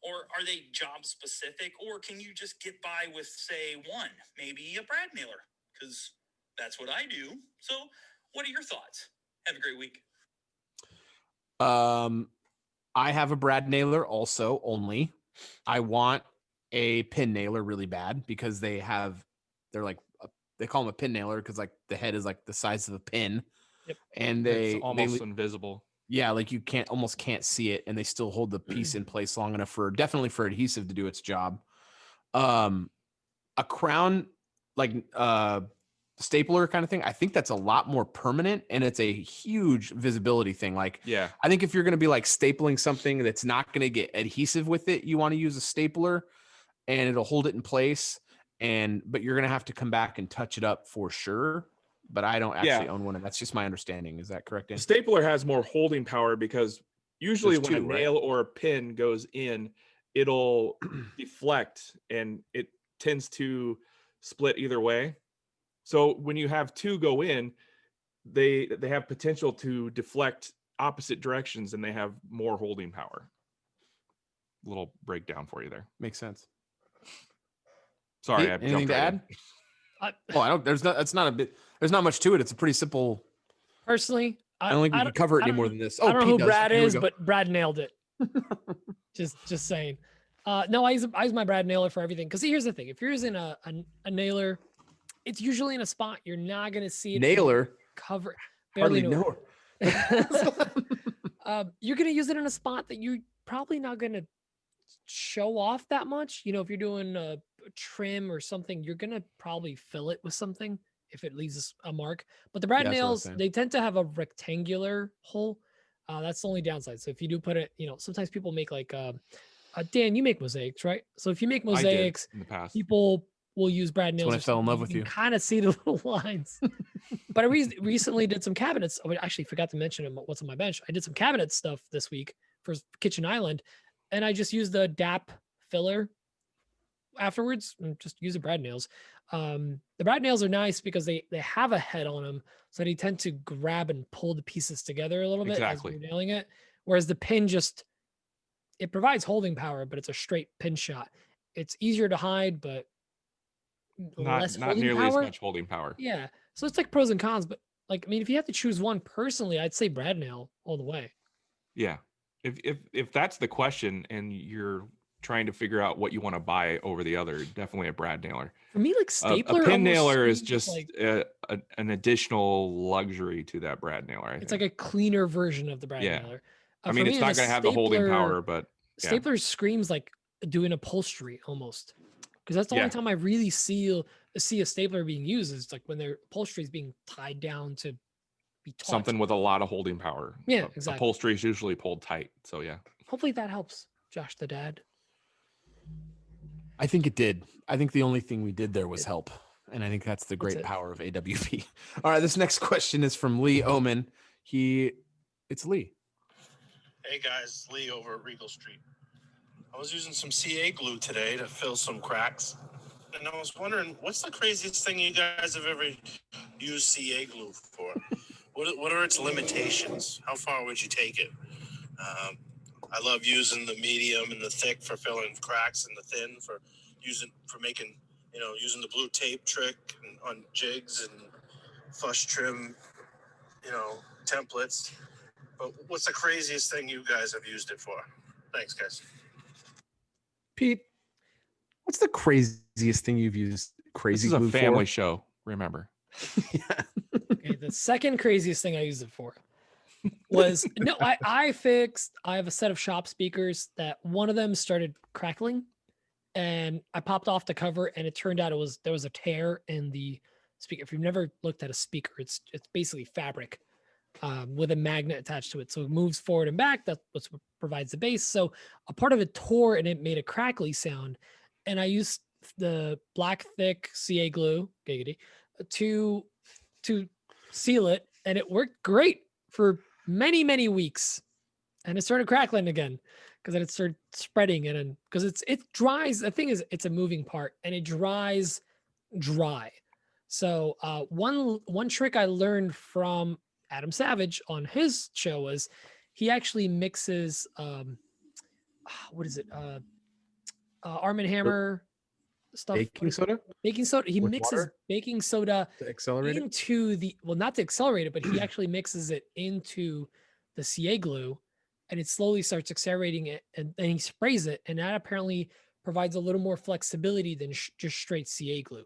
Or are they job specific? Or can you just get by with, say, one, maybe a brad nailer? Because that's what I do. So what are your thoughts? Have a great week. I have a brad nailer also only. I want a pin nailer really bad because they call them a pin nailer because like the head is like the size of a pin. Yep. And it's almost invisible. Yeah, like you almost can't see it, and they still hold the piece in place long enough definitely for adhesive to do its job. A crown like stapler kind of thing, I think that's a lot more permanent, and it's a huge visibility thing. Like, yeah, I think if you're going to be like stapling something that's not going to get adhesive with it, you want to use a stapler, and it'll hold it in place. But you're going to have to come back and touch it up for sure. But I don't actually own one, and that's just my understanding. Is that correct, Dan? The stapler has more holding power because usually when a nail or a pin goes in, it'll deflect, and it tends to split either way. So when you have two go in, they have potential to deflect opposite directions, and they have more holding power. Little breakdown for you there. Makes sense. Sorry, I jumped to add? There's not much to it. It's a pretty simple. Personally, I don't think we can cover it any more than this. I don't know who Brad is, but Brad nailed it. just saying. No, I use my brad nailer for everything. Because here's the thing: if you're using a nailer, it's usually in a spot you're not going to see it. Nailer cover. Hardly know her. You're going to use it in a spot that you're probably not going to show off that much. If you're doing a trim or something, you're going to probably fill it with something if it leaves a mark. But the brad nails, they tend to have a rectangular hole. That's the only downside. So if you do put it, sometimes people make like Dan, you make mosaics, right? So if you make mosaics in the past, people will use brad nails. When I fell in love with you. Kind of see the little lines. But I recently did some cabinets. I actually forgot to mention what's on my bench. I did some cabinet stuff this week for kitchen island, and I just use the DAP filler afterwards and just use the brad nails. The brad nails are nice because they have a head on them, so they tend to grab and pull the pieces together a little bit as Exactly. you're nailing it. Whereas the pin just, it provides holding power, but it's a straight pin shot. It's easier to hide, but less Not holding nearly power. as much holding power. Yeah. So it's like pros and cons, but like, I mean, if you have to choose one personally, I'd say brad nail all the way. Yeah. If that's the question and you're trying to figure out what you want to buy over the other, definitely a brad nailer. For me, like stapler, a pin almost nailer is seems just like an additional luxury to that brad nailer. I it's think. like a cleaner version of the brad Yeah. nailer. I For mean, me, it's not going to have the holding power, but yeah. Stapler screams like doing upholstery almost, because that's the only Yeah. time I really see a stapler being used is like when their upholstery is being tied down to be taut. Something with a lot of holding power. Yeah, exactly. Upholstery is usually pulled tight, so yeah. Hopefully that helps, Josh the dad. I think it did. I think the only thing we did there was help. And I think that's the great power of AWP. All right, this next question is from Lee Oman. It's Lee. Hey guys, Lee over at Regal Street. I was using some CA glue today to fill some cracks. And I was wondering, what's the craziest thing you guys have ever used CA glue for? What are its limitations? How far would you take it? I love using the medium and the thick for filling cracks and the thin for making, using the blue tape trick on jigs and flush trim, templates. But what's the craziest thing you guys have used it for? Thanks, guys. Pete, what's the craziest thing you've used crazy This is glue a family for? show, remember. Yeah. Okay, the second craziest thing I used it for was I have a set of shop speakers that one of them started crackling, and I popped off the cover, and it turned out there was a tear in the speaker. If you've never looked at a speaker, it's basically fabric with a magnet attached to it, so it moves forward and back. That's what provides the bass. So a part of it tore, and it made a crackly sound, and I used the black thick CA glue to seal it, and it worked great for many weeks, and it started crackling again because then it started spreading, and because it dries. The thing is, it's a moving part, and it dries dry. So one trick I learned from Adam Savage on his show was he actually mixes what is it Arm & Hammer stuff. Baking soda? Baking soda. He With mixes water? baking soda To accelerate it? into not to accelerate it, but he actually mixes it into the CA glue, and it slowly starts accelerating it, and then he sprays it, and that apparently provides a little more flexibility than just straight CA glue.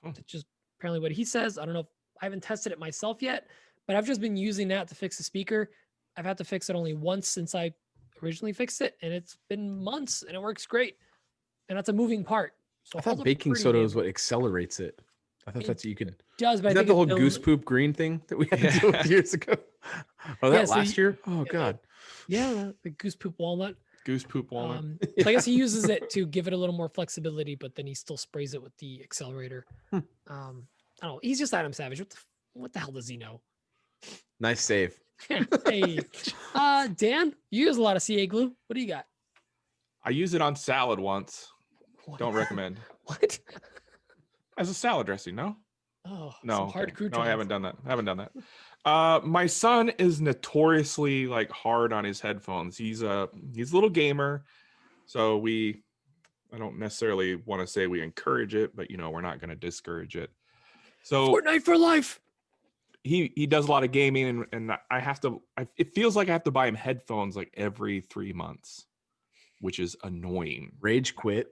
That's just apparently what he says. I don't know if I haven't tested it myself yet, but I've just been using that to fix the speaker. I've had to fix it only once since I originally fixed it, and it's been months, and it works great. And that's a moving part. So I thought baking soda is what accelerates it. I thought that's what you could. Does, but Is I that think the whole goose poop green thing that we had to deal with years ago? Oh, that last year? Oh, God. Yeah, the goose poop walnut. Goose poop walnut. So I guess he uses it to give it a little more flexibility, but then he still sprays it with the accelerator. I don't know. He's just Adam Savage. What the hell does he know? Nice save. Hey, Dan, you use a lot of CA glue. What do you got? I use it on salad once. What? Don't recommend. What? As a salad dressing, no? Oh, No. some hard No, I haven't done that. My son is notoriously like hard on his headphones. He's a little gamer. So I don't necessarily want to say we encourage it, but we're not going to discourage it. So Fortnite for life. He does a lot of gaming, and it feels like I have to buy him headphones like every 3 months, which is annoying. Rage quit.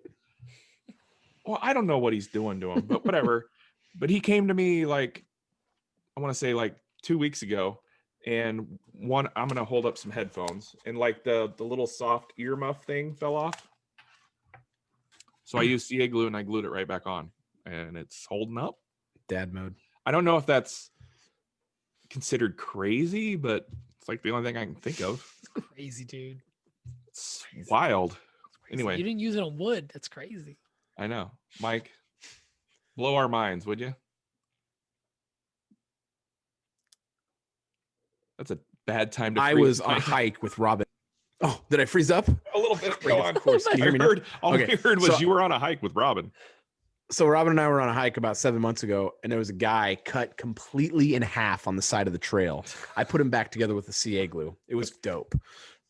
Well, I don't know what he's doing to him, but whatever. But he came to me like, I want to say like 2 weeks ago, and I'm going to hold up some headphones, and like the little soft ear muff thing fell off. So I used CA glue and I glued it right back on, and it's holding up. Dad mode. I don't know if that's considered crazy, but it's like the only thing I can think of. It's crazy, dude. It's wild. Crazy. Anyway, You didn't use it on wood. That's crazy. I know. Mike, blow our minds, would you? That's a bad time to I freeze was on a Mike. hike with Robin. Oh, did I freeze up? A little bit. Go on. Of course. Can you hear me now? All Okay, I heard was so- you were on a hike with Robin. So Robin and I were on a hike about 7 months ago, and there was a guy cut completely in half on the side of the trail. I put him back together with the CA glue. It was dope.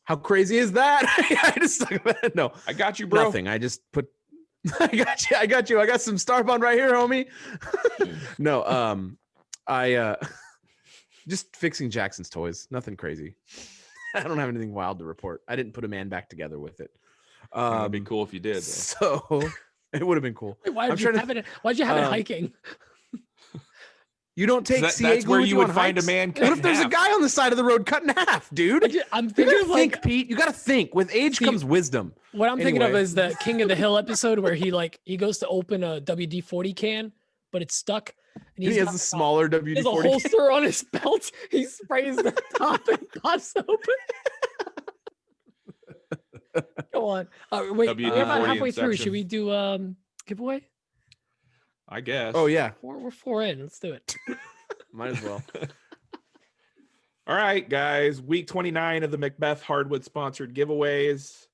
How crazy is that? I just stuck it. No, I got you, bro. nothing. I just put. I got you. I got some Starbond right here, homie. No, I just fixing Jackson's toys. Nothing crazy. I don't have anything wild to report. I didn't put a man back together with it. It'd be cool if you did. Though. So it would have been cool. Wait, why'd you have it hiking? You don't take CA that's glue where with you you would on find a hikes? man. What if there's a guy on the side of the road cut in half, dude? I'm You thinking gotta of like think, Pete. You gotta think. With age comes wisdom. what I'm thinking of Anyway. is the King of the Hill episode where he goes to open a WD-40 can, but it's stuck, and He has got a smaller There's a WD-40. holster on his belt. He sprays the top and pops open. Go on. Wait, we're about WD-40 halfway through. inception. Should we do giveaway? I guess. Oh yeah, We're 4 in. Let's do it. might as well. All right, guys. Week 29 of the Macbeth Hardwood sponsored giveaways.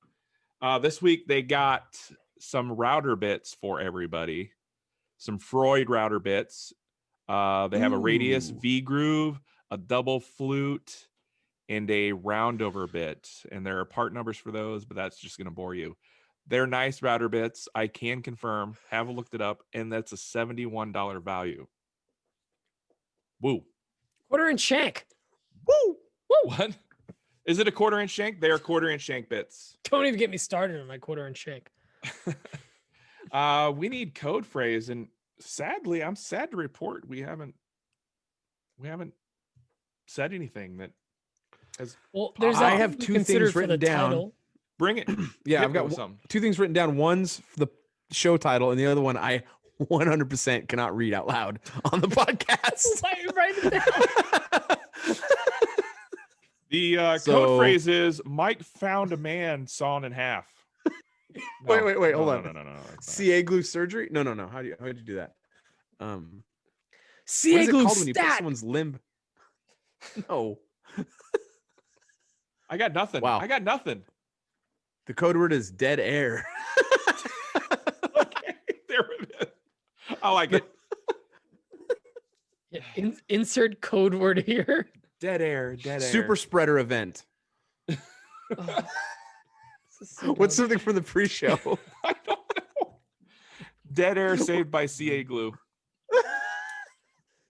This week they got some router bits for everybody. Some Freud router bits. They have a radius Ooh. V groove, a double flute, and a roundover bit. And there are part numbers for those, but that's just going to bore you. They're nice router bits. I can confirm. Have looked it up, and that's a $71 value. Woo. 1/4-inch shank. Woo! What? Is it a 1/4-inch shank? They are 1/4-inch shank bits. Don't even get me started on my 1/4-inch shank. We need code phrase, and sadly, I'm sad to report we haven't said anything that has. Well, there's I that have thing we 2 considered things for the written down. title. Bring it. Yeah, Hit I've me got with something. 2 things written down. One's for the show title, and the other one I 100% cannot read out loud on the podcast. Why are you writing it down? The code So- phrase is Mike found a man sawn in half. Wait, hold on. No, that's not it. CA glue surgery? No. How do you do that? What CA is it glue called when you put stat. someone's limb? No. I got nothing. Wow. I got nothing. The code word is dead air. Okay, there it is. I like it. Yeah, insert code word here. Dead air. Dead air. Super spreader event. Oh, this is so What's dumb. something from the pre-show? I don't know. Dead air saved by CA glue.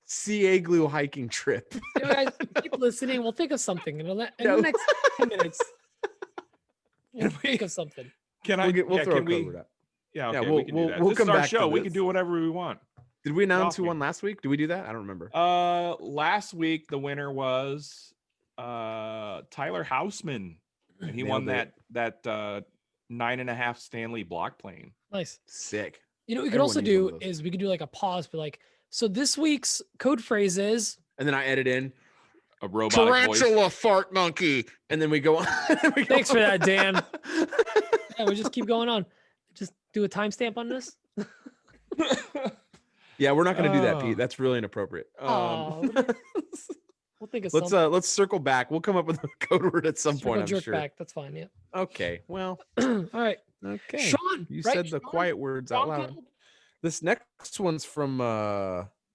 CA glue hiking trip. You know, guys, keep listening. We'll think of something in the No. next 10 minutes. We'll think of something. Can We'll I? throw a can we? code word out. Yeah, okay, Yeah, we we'll- can we'll- do that. we'll This come is our back to show. We this. can do whatever we want. Did we announce who Coffee. won last week? Did we do that? I don't remember. Last week the winner was Tyler Hausman, and he won Nailed that 9.5 Stanley block plane. Nice. Sick. You know what we could Everyone also needs one do of those. is we could do like a pause, but like, so this week's code phrase is And then I edit in A robotic voice. fart monkey, and then we go on. Thanks for that, Dan. Yeah, we just keep going on. Just do a timestamp on this. Yeah, we're not going to do that, Oh. Pete. That's really inappropriate. Oh, we'll think of let's something. let's circle back. We'll come up with a code word at some Circle point. I'm jerk sure. back. That's fine. Yeah. Okay. Well. All right. Okay. Sean, You right? said the Sean? quiet words out Sean loud. called? This next one's from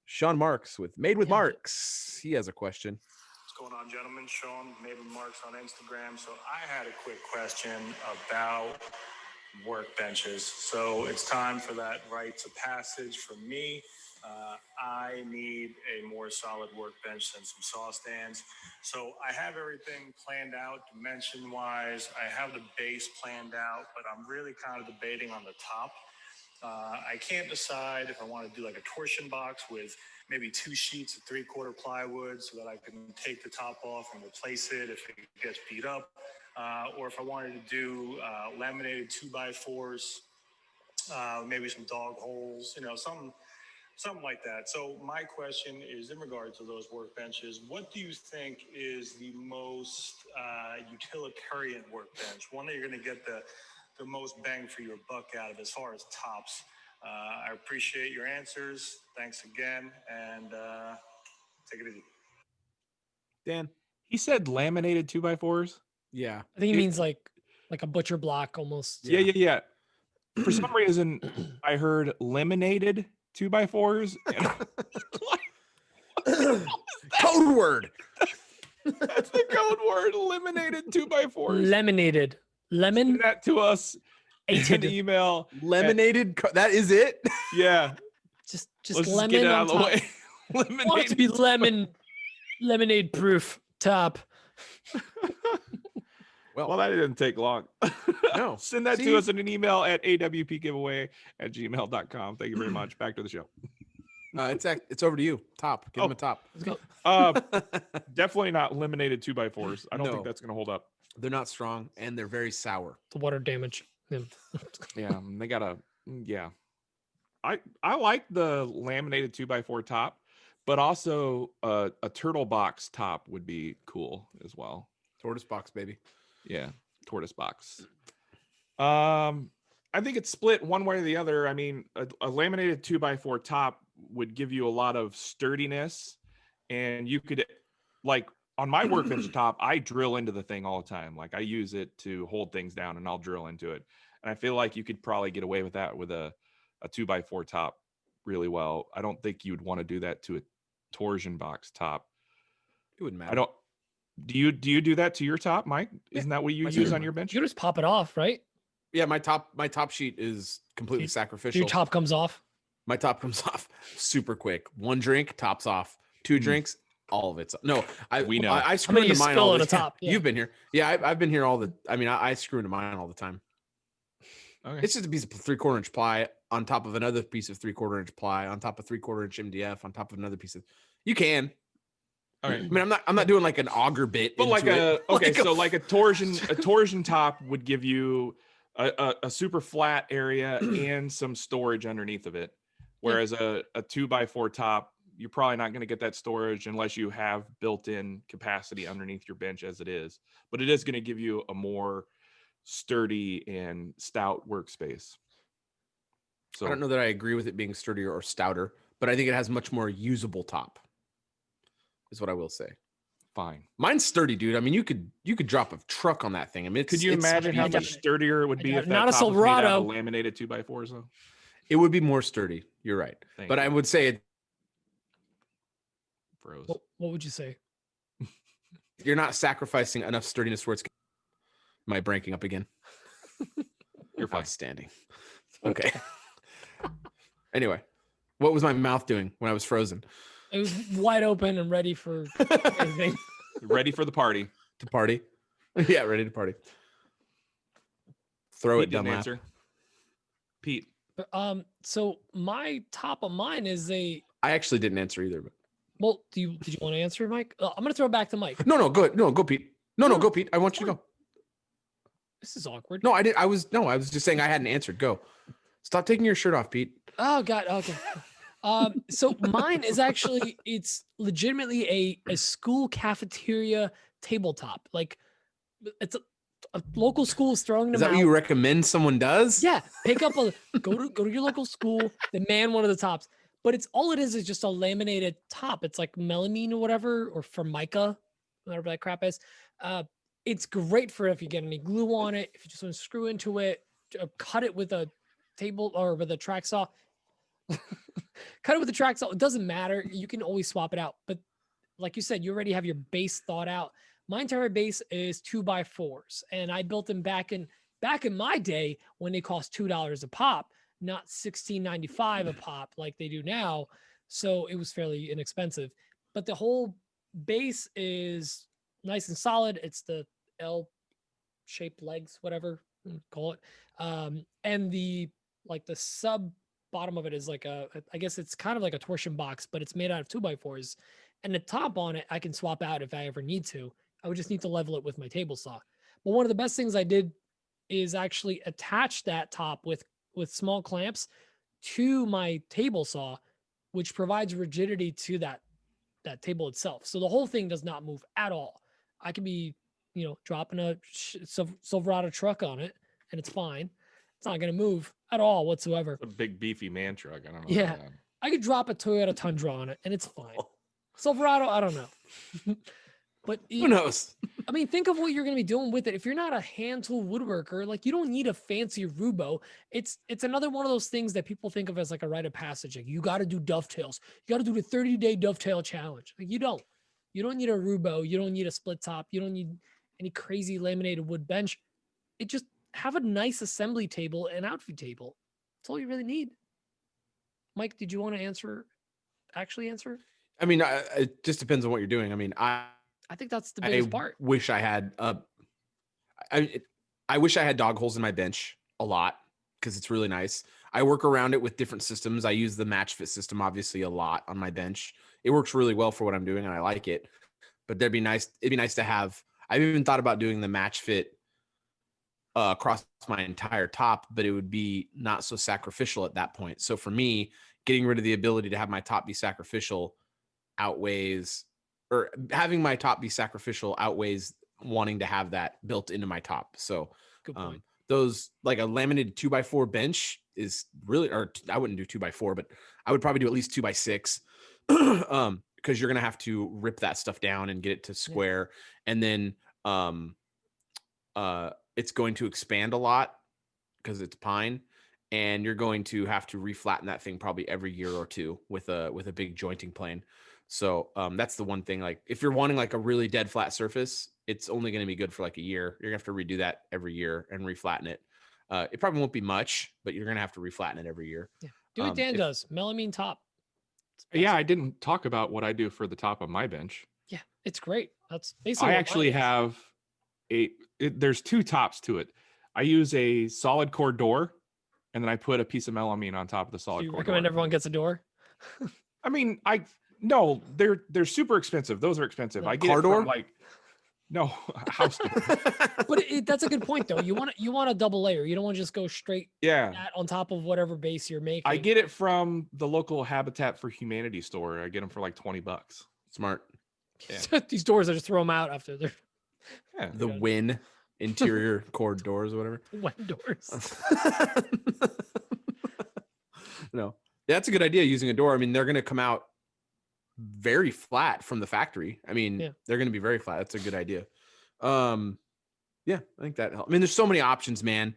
Sean Marks with Made with Yeah. Marks. He has a question. What's going on, gentlemen? Sean, maybe Marks on Instagram. So I had a quick question about workbenches. So it's time for that rites of passage for me. I need a more solid workbench than some saw stands. So I have everything planned out dimension-wise. I have the base planned out, but I'm really kind of debating on the top. I can't decide if I want to do like a torsion box with maybe 2 sheets of 3/4 plywood so that I can take the top off and replace it if it gets beat up, or if I wanted to do laminated 2x4s, maybe some dog holes, something like that. So my question is in regard to those workbenches, what do you think is the most utilitarian workbench? One that you're going to get the most bang for your buck out of as far as tops. I appreciate your answers. Thanks again, and take it easy. Dan. He said laminated 2x4s. Yeah. I think he means like a butcher block almost. Yeah. For some reason, I heard laminated 2x4s. And Code word. that's the code word. Laminated 2x4s. Laminated. Lemon. Send that to us in Ated. an email. Laminated. That is it. Yeah. Just Let's lemon get it on out of the top. way. I want it to be lemonade proof top. Well, that didn't take long. No. Send that See? to us in an email at awpgiveaway@gmail.com. Thank you very much. Back to the show. It's over to you. Top. Give him a top. Let's go. Definitely not laminated 2x4s. I don't think No. that's going to hold up. They're not strong and they're very sour. The water damage. Yeah. Yeah, they got I like the laminated 2x4 top, but also a turtle box top would be cool as well. Tortoise box, baby. Yeah, tortoise box. I think it's split one way or the other. I mean, a laminated 2x4 top would give you a lot of sturdiness, and you could, like, on my workbench top, I drill into the thing all the time. Like, I use it to hold things down, and I'll drill into it. And I feel like you could probably get away with that with a 2x4 top really well. I don't think you'd want to do that to a torsion box top. It wouldn't matter. I don't. Do you do that to your top, Mike? Isn't that what you use on your bench? You just pop it off, right? Yeah, my top sheet is completely sacrificial. Your top comes off. My top comes off super quick. One drink, tops off. Two drinks, all of it's no. We know. I screw into mine all the time. top? Yeah. You've been here. Yeah, I've been here all the. I mean, I screw into mine all the time. Okay. It's just a piece of 3/4 inch ply on top of another piece of 3/4 inch ply on top of 3/4 inch MDF on top of another piece of. You can. Okay. I mean, I'm not doing like an auger bit. But like into it. a torsion top would give you a super flat area and some storage underneath of it. Whereas a 2x4 top, you're probably not going to get that storage unless you have built-in capacity underneath your bench as it is. But it is going to give you a more sturdy and stout workspace. So I don't know that I agree with it being sturdier or stouter, but I think it has much more usable top. Is what I will say. Fine. Mine's sturdy, dude. I mean, you could drop a truck on that thing. I mean, Could you imagine how much sturdier it would be if that Not a top was made out Silverado. of laminated 2x4s though? It would be more sturdy. You're right. But I would say froze. What would you say? you're not sacrificing enough sturdiness where it's. Am I breaking up again? You're fine. Outstanding. Okay. Anyway, what was my mouth doing when I was frozen? It was wide open and ready for anything. Ready for the party. To party? Yeah, ready to party. Throw Pete it down. didn't answer. Pete. So my top of mine is I actually didn't answer either. But well, did you want to answer, Mike? I'm gonna throw it back to Mike. no, go Pete. No, go Pete. I want you to go. This is awkward. No, I was just saying I hadn't answered. Go. Stop taking your shirt off, Pete. Oh God. Okay. So mine is actually, it's legitimately a school cafeteria tabletop. Like it's a local school is throwing them Is that out. what you recommend someone does? Yeah, pick up go to your local school, demand one of the tops. But it's all it is just a laminated top. It's like melamine or whatever, or Formica, whatever that crap is. It's great for if you get any glue on it, if you just want to screw into it, cut it with a table or with a track saw. Cut it with the track saw. It doesn't matter. You can always swap it out. But like you said, you already have your base thought out. My entire base is 2x4s, and I built them back in my day when they cost $2 a pop, not $16.95 a pop like they do now. So it was fairly inexpensive. But the whole base is nice and solid. It's the L-shaped legs, whatever you call it, and the sub bottom of it is like I guess it's kind of like a torsion box, but it's made out of 2x4s. And the top on it, I can swap out if I ever need to. I would just need to level it with my table saw. But one of the best things I did is actually attach that top with small clamps to my table saw, which provides rigidity to that table itself. So the whole thing does not move at all. I could be, dropping a Silverado truck on it and it's fine. It's not going to move at all whatsoever. A big beefy man truck. I don't know. Yeah. I could drop a Toyota Tundra on it and it's fine. Silverado, I don't know. But Who knows? I mean, think of what you're going to be doing with it. If you're not a hand tool woodworker, like you don't need a fancy Rubo. It's another one of those things that people think of as like a rite of passage. Like you got to do dovetails. You got to do the 30-day dovetail challenge. Like you don't need a Rubo. You don't need a split top. You don't need any crazy laminated wood bench. It just have a nice assembly table and outfit table. That's all you really need. Mike, did you want to actually answer? I mean, it just depends on what you're doing. I mean, I think that's the biggest part. Wish I had I wish I had dog holes in my bench a lot because it's really nice. I work around it with different systems. I use the match fit system obviously a lot on my bench. It works really well for what I'm doing and I like it. But it'd be nice to have. I've even thought about doing the match fit across my entire top, but it would be not so sacrificial at that point. So for me, getting rid of the ability to have my top be sacrificial outweighs, or having my top be sacrificial outweighs wanting to have that built into my top. So those, like a laminated 2x4 bench is really, or I wouldn't do 2x4, but I would probably do at least 2x6 because you're going to have to rip that stuff down and get it to square. Yeah. And then it's going to expand a lot because it's pine, and you're going to have to reflatten that thing probably every year or two with a big jointing plane. So that's the one thing. Like if you're wanting like a really dead flat surface, it's only going to be good for like a year. You're gonna have to redo that every year and reflatten it. It probably won't be much, but you're gonna have to reflatten it every year. Yeah. Do what Dan does. Melamine top. Yeah, I didn't talk about what I do for the top of my bench. Yeah, it's great. That's basically. I actually have there's two tops to it. I use a solid core door, and then I put a piece of melamine on top of the solid core. You recommend everyone gets a door? I mean, no, they're super expensive. Those are expensive. I get car door, like no house door. But that's a good point though. You want a double layer. You don't want to just go straight on top of whatever base you're making. I get it from the local Habitat for Humanity store. I get them for like $20. Smart. Yeah. These doors, I just throw them out after they're the Win interior cord doors or whatever. Win doors. No, that's a good idea. Using a door. I mean, they're going to come out very flat from the factory. I mean, they're going to be very flat. That's a good idea. Yeah, I think that helps. I mean, there's so many options, man.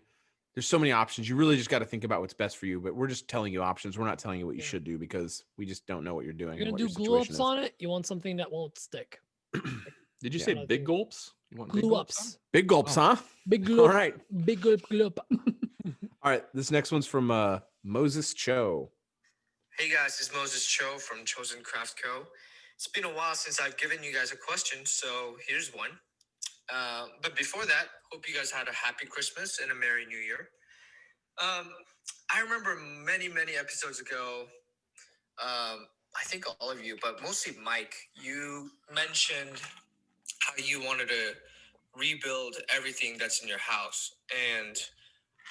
There's so many options. You really just got to think about what's best for you, but we're just telling you options. We're not telling you what you should do because we just don't know what you're doing. You're going to do glue ups on it. You want something that won't stick. Did you say big gulps? You want glue ups? Big gulps, huh? Big gulp. All right. Big gulp. All right. This next one's from Moses Cho. Hey guys, it's Moses Cho from Chosen Craft Co. It's been a while since I've given you guys a question, so here's one. But before that, hope you guys had a happy Christmas and a Merry New Year. I remember many episodes ago, I think all of you, but mostly Mike, you mentioned how you wanted to rebuild everything that's in your house. And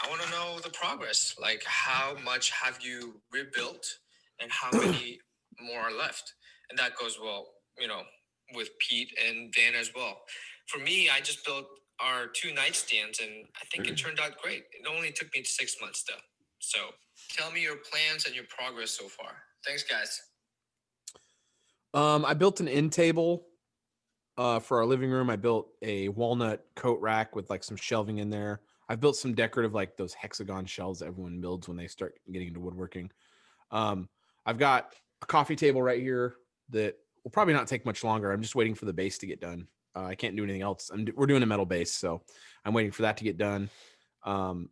I want to know the progress. Like, how much have you rebuilt and how many more are left? And that goes well, with Pete and Dan as well. For me, I just built our 2 nightstands, and I think it turned out great. It only took me 6 months, though. So tell me your plans and your progress so far. Thanks, guys. I built an end table for our living room. I built a walnut coat rack with like some shelving in there. I've built some decorative, like those hexagon shelves that everyone builds when they start getting into woodworking. I've got a coffee table right here that will probably not take much longer. I'm just waiting for the base to get done. I can't do anything else. We're doing a metal base, so I'm waiting for that to get done. And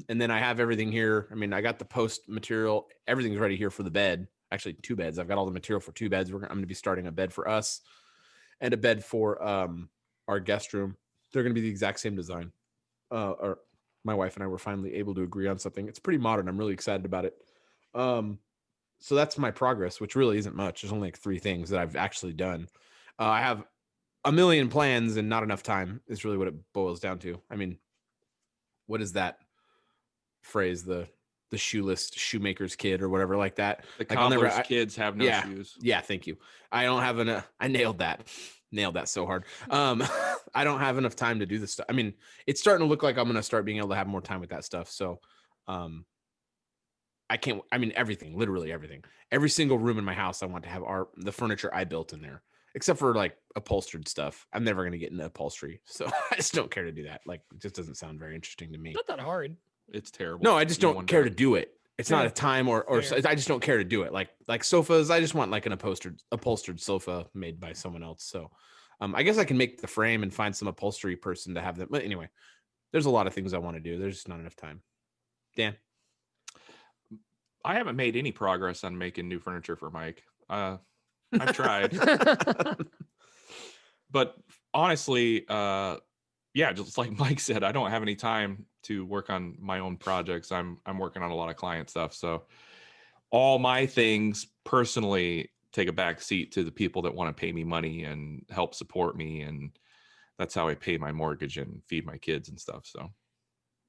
then I have everything here. I mean, I got the post material. Everything's ready here for the bed. Actually, 2 beds. I've got all the material for 2 beds. I'm going to be starting a bed for us and a bed for our guest room. They're going to be the exact same design. Or my wife and I were finally able to agree on something. It's pretty modern. I'm really excited about it. So that's my progress, which really isn't much. There's only like 3 things that I've actually done. I have a million plans and not enough time is really what it boils down to. I mean, what is that phrase? The shoeless shoemaker's kid or whatever like that. The cobbler's kids have no shoes. Yeah, thank you. I don't have I nailed that. Nailed that so hard. I don't have enough time to do this stuff. I mean, it's starting to look like I'm going to start being able to have more time with that stuff. So, everything, literally everything, every single room in my house, I want to have the furniture I built in there. except for like upholstered stuff. I'm never gonna get into upholstery, so I just don't care to do that. Like, it just doesn't sound very interesting to me. Not that hard. It's terrible. No, I just don't care to do it. It's not Yeah. a time or Fair. I just don't care to do it. Like sofas, I just want like an upholstered sofa made by someone else. So I guess I can make the frame and find some upholstery person to have them. But anyway, there's a lot of things I want to do. There's just not enough time. Dan? I haven't made any progress on making new furniture for Mike. I've tried. But honestly, yeah, just like Mike said, I don't have any time to work on my own projects. I'm working on a lot of client stuff. So all my things personally take a back seat to the people that want to pay me money and help support me. And that's how I pay my mortgage and feed my kids and stuff. So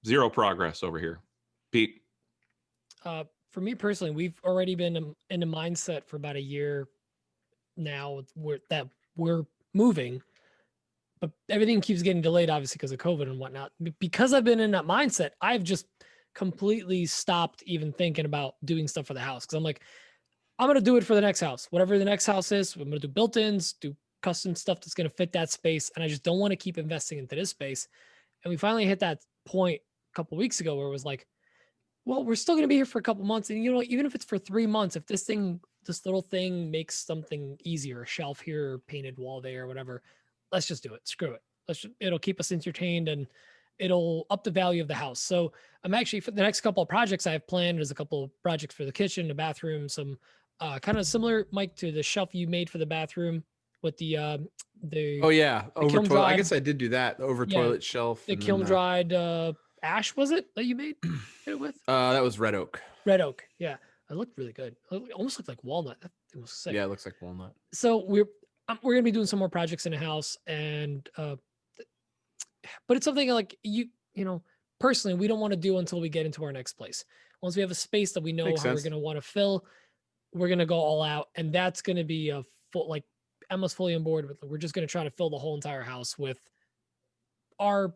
zero progress over here. Pete? For me personally, we've already been in a mindset for about a year now that we're moving, but everything keeps getting delayed, obviously, because of COVID and whatnot. Because I've been in that mindset, I've just completely stopped even thinking about doing stuff for the house. Because I'm like, I'm going to do it for the next house. Whatever the next house is, I'm going to do built-ins, do custom stuff that's going to fit that space. And I just don't want to keep investing into this space. And we finally hit that point a couple of weeks ago where it was like, well, we're still going to be here for a couple months. And, you know, even if it's for 3 months, if this little thing makes something easier, a shelf here, painted wall there, whatever, let's just do it. Screw it. It'll keep us entertained and it'll up the value of the house. So I'm actually, for the next couple of projects I have planned, there's a couple of projects for the kitchen, the bathroom, some kind of similar, Mike, to the shelf you made for the bathroom with the Oh yeah, over toilet. I dried- guess I did do that. The over Yeah, toilet shelf. the and then, kiln dried ash, was it that you made it with? That was red oak. Red oak. Yeah. It looked really good. It almost looked like walnut. That thing was sick. Yeah, it looks like walnut. So we're going to be doing some more projects in the house, and but it's something like you know, personally, we don't want to do until we get into our next place. Once we have a space that we know Makes how sense. we're going to want to fill, we're going to go all out, and that's going to be a full, like, Emma's fully on board with. We're just going to try to fill the whole entire house with our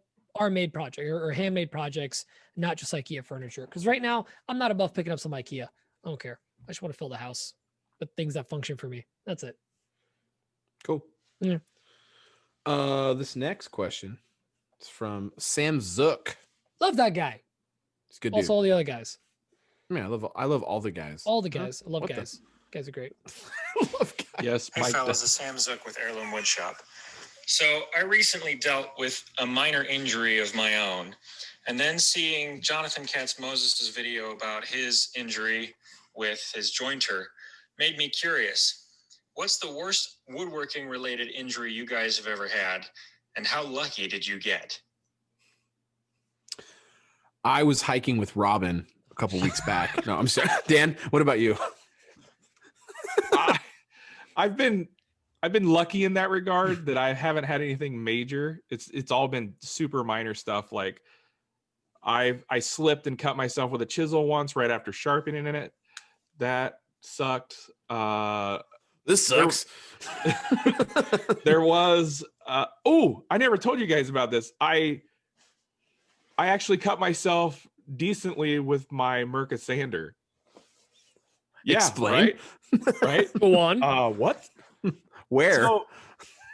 made project or handmade projects, not just IKEA furniture. Because right now, I'm not above picking up some IKEA. I don't care. I just want to fill the house with things that function for me. That's it. Cool. Yeah. This next question is from Sam Zook. Love that guy. It's a good. Also, Dude. all the other guys. I love all the guys. All the guys. I love What the- guys. Guys are great. I love guys. Yes, Hey Mike. fellas, it's Sam Zook with Heirloom Woodshop. So I recently dealt with a minor injury of my own, and then seeing Jonathan Katz Moses' video about his injury with his jointer made me curious. What's the worst woodworking related injury you guys have ever had, and how lucky did you get? I was hiking with Robin a couple weeks back. No, I'm sorry. Dan, what about you? I've been lucky in that regard that I haven't had anything major. It's all been super minor stuff. Like I slipped and cut myself with a chisel once right after sharpening in it. That sucked. This sucks. There was I never told you guys about this. I actually cut myself decently with my Mirka sander. Yeah, Explain. right? Go on. What? Where? So,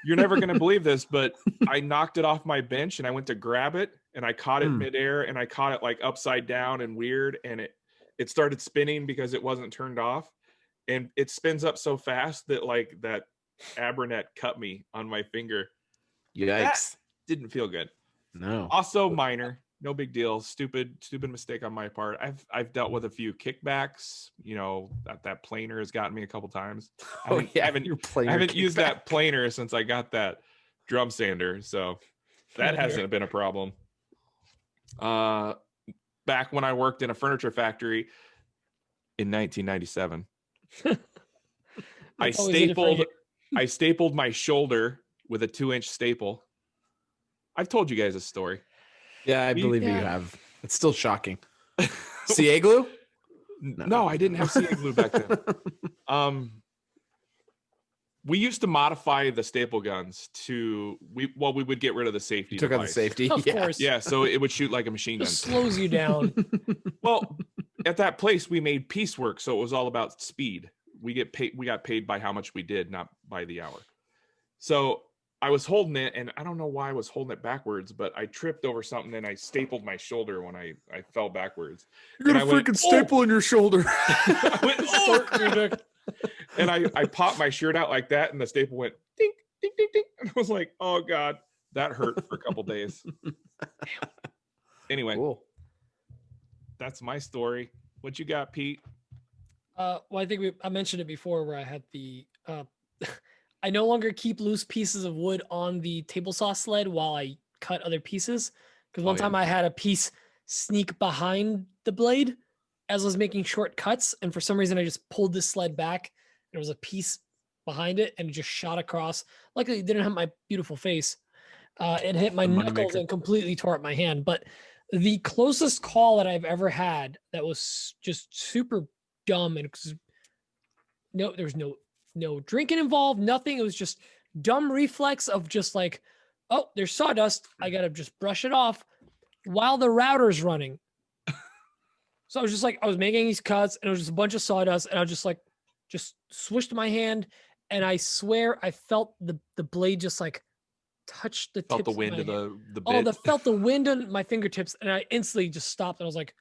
you're never going to believe this, but I knocked it off my bench and I went to grab it and I caught it midair and I caught it like upside down and weird. And it started spinning because it wasn't turned off. And it spins up so fast that like that Abernet cut me on my finger. Yikes. Didn't feel good. No. Also minor, no big deal. Stupid mistake on my part. I've dealt with a few kickbacks. You know, that planer has gotten me a couple times. Oh yeah, I haven't used that planer since I got that drum sander, so that hasn't been a problem. Back when I worked in a furniture factory in 1997, I stapled my shoulder with a 2-inch staple. I've told you guys this story. Yeah, I believe you have. It's still shocking. CA glue? No, I didn't have CA glue back then. We used to modify the staple guns we would get rid of the safety. You took out the device. sate. Of course. Yeah, so it would shoot like a machine gun. Just slows you down. Well, at that place we made piecework, so it was all about speed. We got paid by how much we did, not by the hour. So I was holding it, and I don't know why I was holding it backwards, but I tripped over something and I stapled my shoulder when I fell backwards. You're gonna freaking staple in your shoulder. I went, oh! And I popped my shirt out like that, and the staple went ding, ding, ding, ding. And I was like, oh God, that hurt for a couple days. Anyway, Cool. That's my story. What you got, Pete? Well, I think I mentioned it before where I had the I no longer keep loose pieces of wood on the table saw sled while I cut other pieces. Because one time I had a piece sneak behind the blade as I was making short cuts. And for some reason, I just pulled this sled back. There was a piece behind it and it just shot across. Luckily, it didn't hit my beautiful face. It hit my knuckles and completely tore up my hand. But the closest call that I've ever had that was just super dumb and there was no drinking involved, nothing. It was just dumb reflex of just like, oh, there's sawdust. I got to just brush it off while the router's running. So I was just like, I was making these cuts and it was just a bunch of sawdust. And I was just like, just swished my hand. And I swear I felt the blade just like touch the Felt tips the wind of the bit. felt the wind on my fingertips, and I instantly just stopped. And I was like,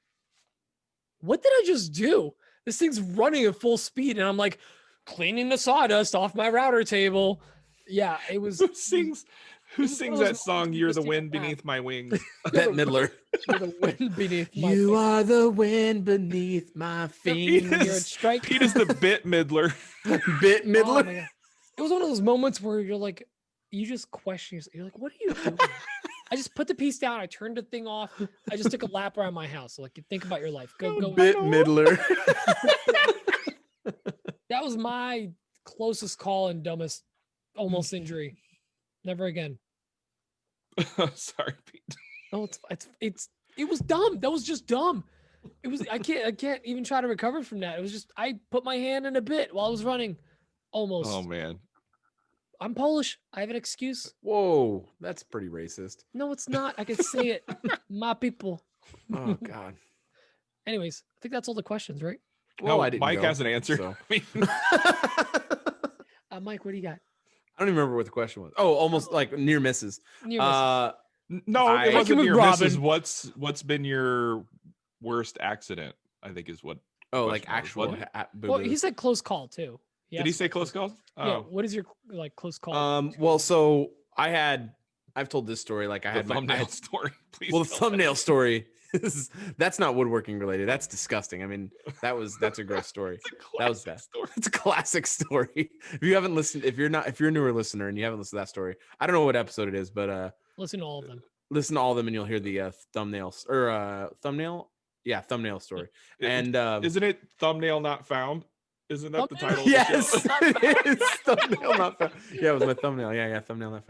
"What did I just do? This thing's running at full speed," and I'm like cleaning the sawdust off my router table. Yeah, it was. Who sings that song? You're the wind beneath my wings. Bette Midler. You're the wind beneath my You are the wind beneath my fingers. Pete is the Bette Midler. Bette Midler. Oh my God. It was one of those moments where you're like, you just question yourself. You're like, what are you doing? I just put the piece down. I turned the thing off. I just took a lap around my house. So like, you think about your life. Go. Bette Midler. That was my closest call and dumbest almost injury. Never again. Sorry, Pete. No, it was dumb. That was just dumb. It was I can't even try to recover from that. It was just I put my hand in a bit while I was running. Almost. Oh man. I'm Polish. I have an excuse. Whoa, that's pretty racist. No, it's not. I can say it. My people. Oh God. Anyways, I think that's all the questions, right? Well, I didn't Mike go, has an answer. so. Mike, what do you got? I don't even remember what the question was. Oh, almost like near misses. Near misses. No, it wasn't with near Robin. misses. What's been your worst accident? I think is what. Oh, like question was, actual. wasn't it? Well, he said close call too. Did he say close call? Oh. Yeah. What is your like close call? Well, so I've told this story. Like I The had thumbnail story. Please. Well, the thumbnail story that's not woodworking related. That's disgusting. I mean, that's a gross story. That was bad. Story. It's a classic story. If you haven't listened, if you're a newer listener and you haven't listened to that story, I don't know what episode it is, but Listen to all of them. Listen to all of them and you'll hear the thumbnails or thumbnail. Yeah, thumbnail story. And isn't it thumbnail not found? Isn't that the title? Yes, Of the show? it is thumbnail not found. Yeah, it was my thumbnail. Yeah, thumbnail not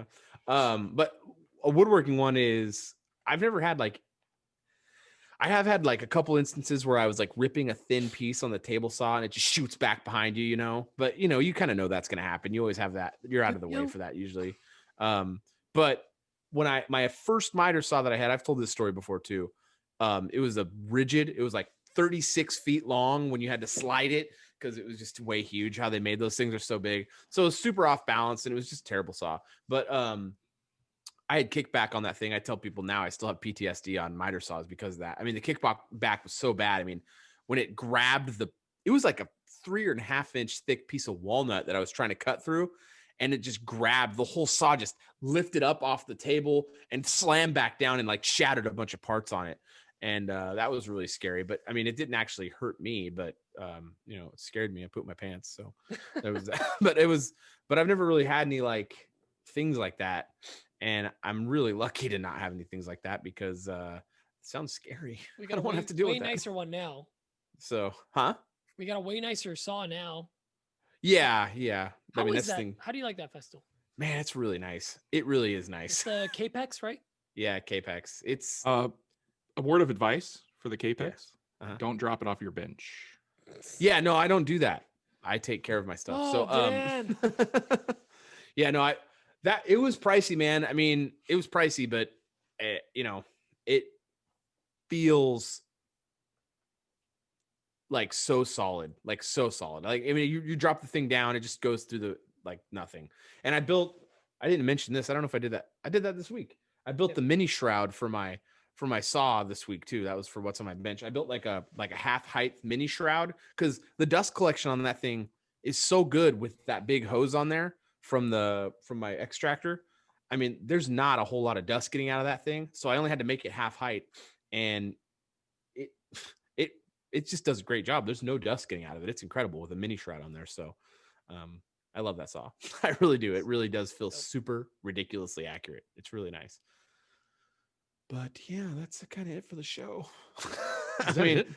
found. But a woodworking one is I have had like a couple instances where I was like ripping a thin piece on the table saw and it just shoots back behind you, but you kind of know that's going to happen. You always have that. You're out of the way for that usually. But when my first miter saw that I had, I've told this story before too. It was it was like 36 feet long when you had to slide it because it was just way huge. How they made those things are so big. So it was super off balance and it was just a terrible saw. But I had kickback on that thing. I tell people now I still have PTSD on miter saws because of that. I mean, the kickback was so bad. I mean, when it grabbed it was like a 3.5 inch thick piece of walnut that I was trying to cut through. And it just grabbed the whole saw, just lifted up off the table and slammed back down and like shattered a bunch of parts on it. And that was really scary. But I mean, it didn't actually hurt me, but it scared me. I pooped my pants. So that was, but I've never really had any like things like that. And I'm really lucky to not have any things like that because it sounds scary. We I got don't want to have to deal with that. Way nicer one now. So, huh? We got a way nicer saw now. Yeah. How is that's that? thing. How do you like that Festool? Man, it's really nice. It really is nice. It's the Capex, right? Yeah, Capex. It's A word of advice for the Capex: Don't drop it off your bench. Yeah, no, I don't do that. I take care of my stuff. Yeah, no, it was pricey, man. I mean, it was pricey, but it feels like so solid. Like, I mean, you drop the thing down, it just goes through the like nothing. And I built I didn't mention this. I don't know if I did that. I did that this week. I built the mini shroud for my saw this week too. That was for what's on my bench. I built like a half height mini shroud because the dust collection on that thing is so good with that big hose on there from my extractor. I mean, there's not a whole lot of dust getting out of that thing, so I only had to make it half height, and it just does a great job. There's no dust getting out of it. It's incredible with a mini shroud on there. So I love that saw. I really do. It really does feel super ridiculously accurate. It's really nice. But yeah, that's kind of it for the show. I mean, it?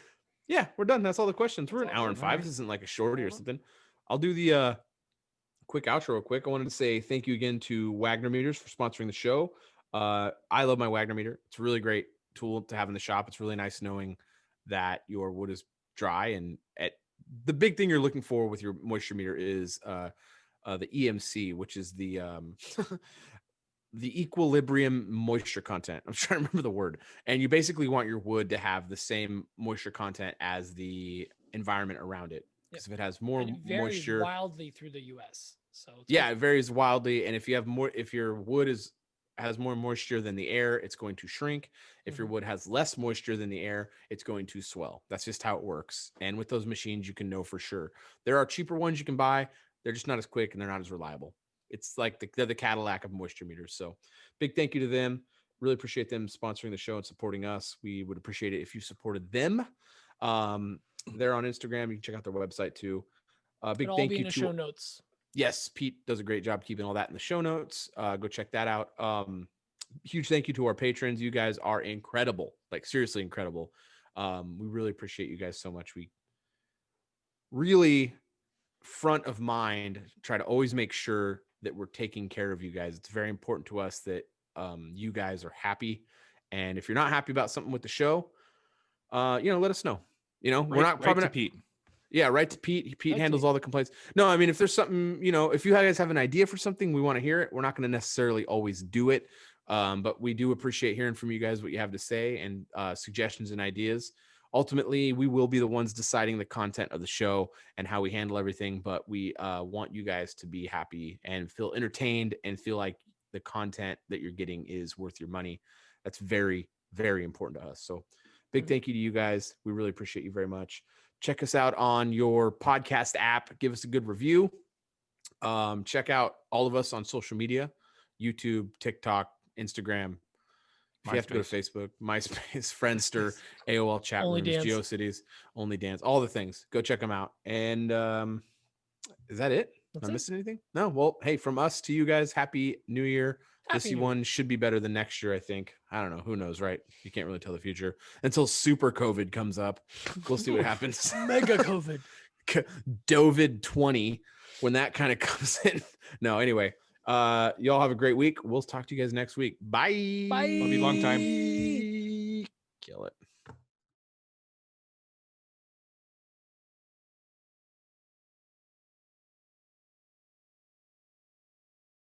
yeah, we're done. That's all the questions. We're an hour and 5. Right. This isn't like a shorty or something. I'll do the quick outro real quick. I wanted to say thank you again to Wagner Meters for sponsoring the show. I love my Wagner meter. It's a really great tool to have in the shop. It's really nice knowing that your wood is dry, and the big thing you're looking for with your moisture meter is the EMC, which is the the equilibrium moisture content. I'm trying to remember the word. And you basically want your wood to have the same moisture content as the environment around it. Because if it has more And it varies moisture, wildly through the U.S. So yeah, it varies wildly. And if your wood has more moisture than the air, it's going to shrink. If your wood has less moisture than the air, it's going to swell. That's just how it works. And with those machines, you can know for sure. There are cheaper ones you can buy. They're just not as quick and they're not as reliable. It's like they're the Cadillac of moisture meters. So big thank you to them. Really appreciate them sponsoring the show and supporting us. We would appreciate it if you supported them. They're on Instagram. You can check out their website too. Big it'll thank all be you in the to show notes. Yes, Pete does a great job keeping all that in the show notes. Go check that out. Huge thank you to our patrons. You guys are incredible, like seriously incredible. We really appreciate you guys so much. We really front of mind try to always make sure that we're taking care of you guys. It's very important to us that you guys are happy. And if you're not happy about something with the show, let us know. We're not probably to not Pete. Yeah, right to Pete. Pete Right to handles me. all the complaints. No, I mean, if there's something, if you guys have an idea for something, we want to hear it. We're not going to necessarily always do it, but we do appreciate hearing from you guys what you have to say and suggestions and ideas. Ultimately, we will be the ones deciding the content of the show and how we handle everything, but we want you guys to be happy and feel entertained and feel like the content that you're getting is worth your money. That's very, very important to us. So big thank you to you guys. We really appreciate you very much. Check us out on your podcast app. Give us a good review. Check out all of us on social media, YouTube, TikTok, Instagram. If you have to go to Facebook, MySpace, Friendster, AOL chat Only rooms, Dance. GeoCities, Only Dance, all the things. Go check them out. And is that it? Am I missing anything? No. Well, hey, from us to you guys, Happy New Year. This one should be better than next year, I think. I don't know. Who knows, right? You can't really tell the future until super COVID comes up. We'll see what happens. Mega COVID. Dovid 20 when that kind of comes in. No, anyway. Y'all have a great week. We'll talk to you guys next week. Bye. Bye. Love you long time. Kill it.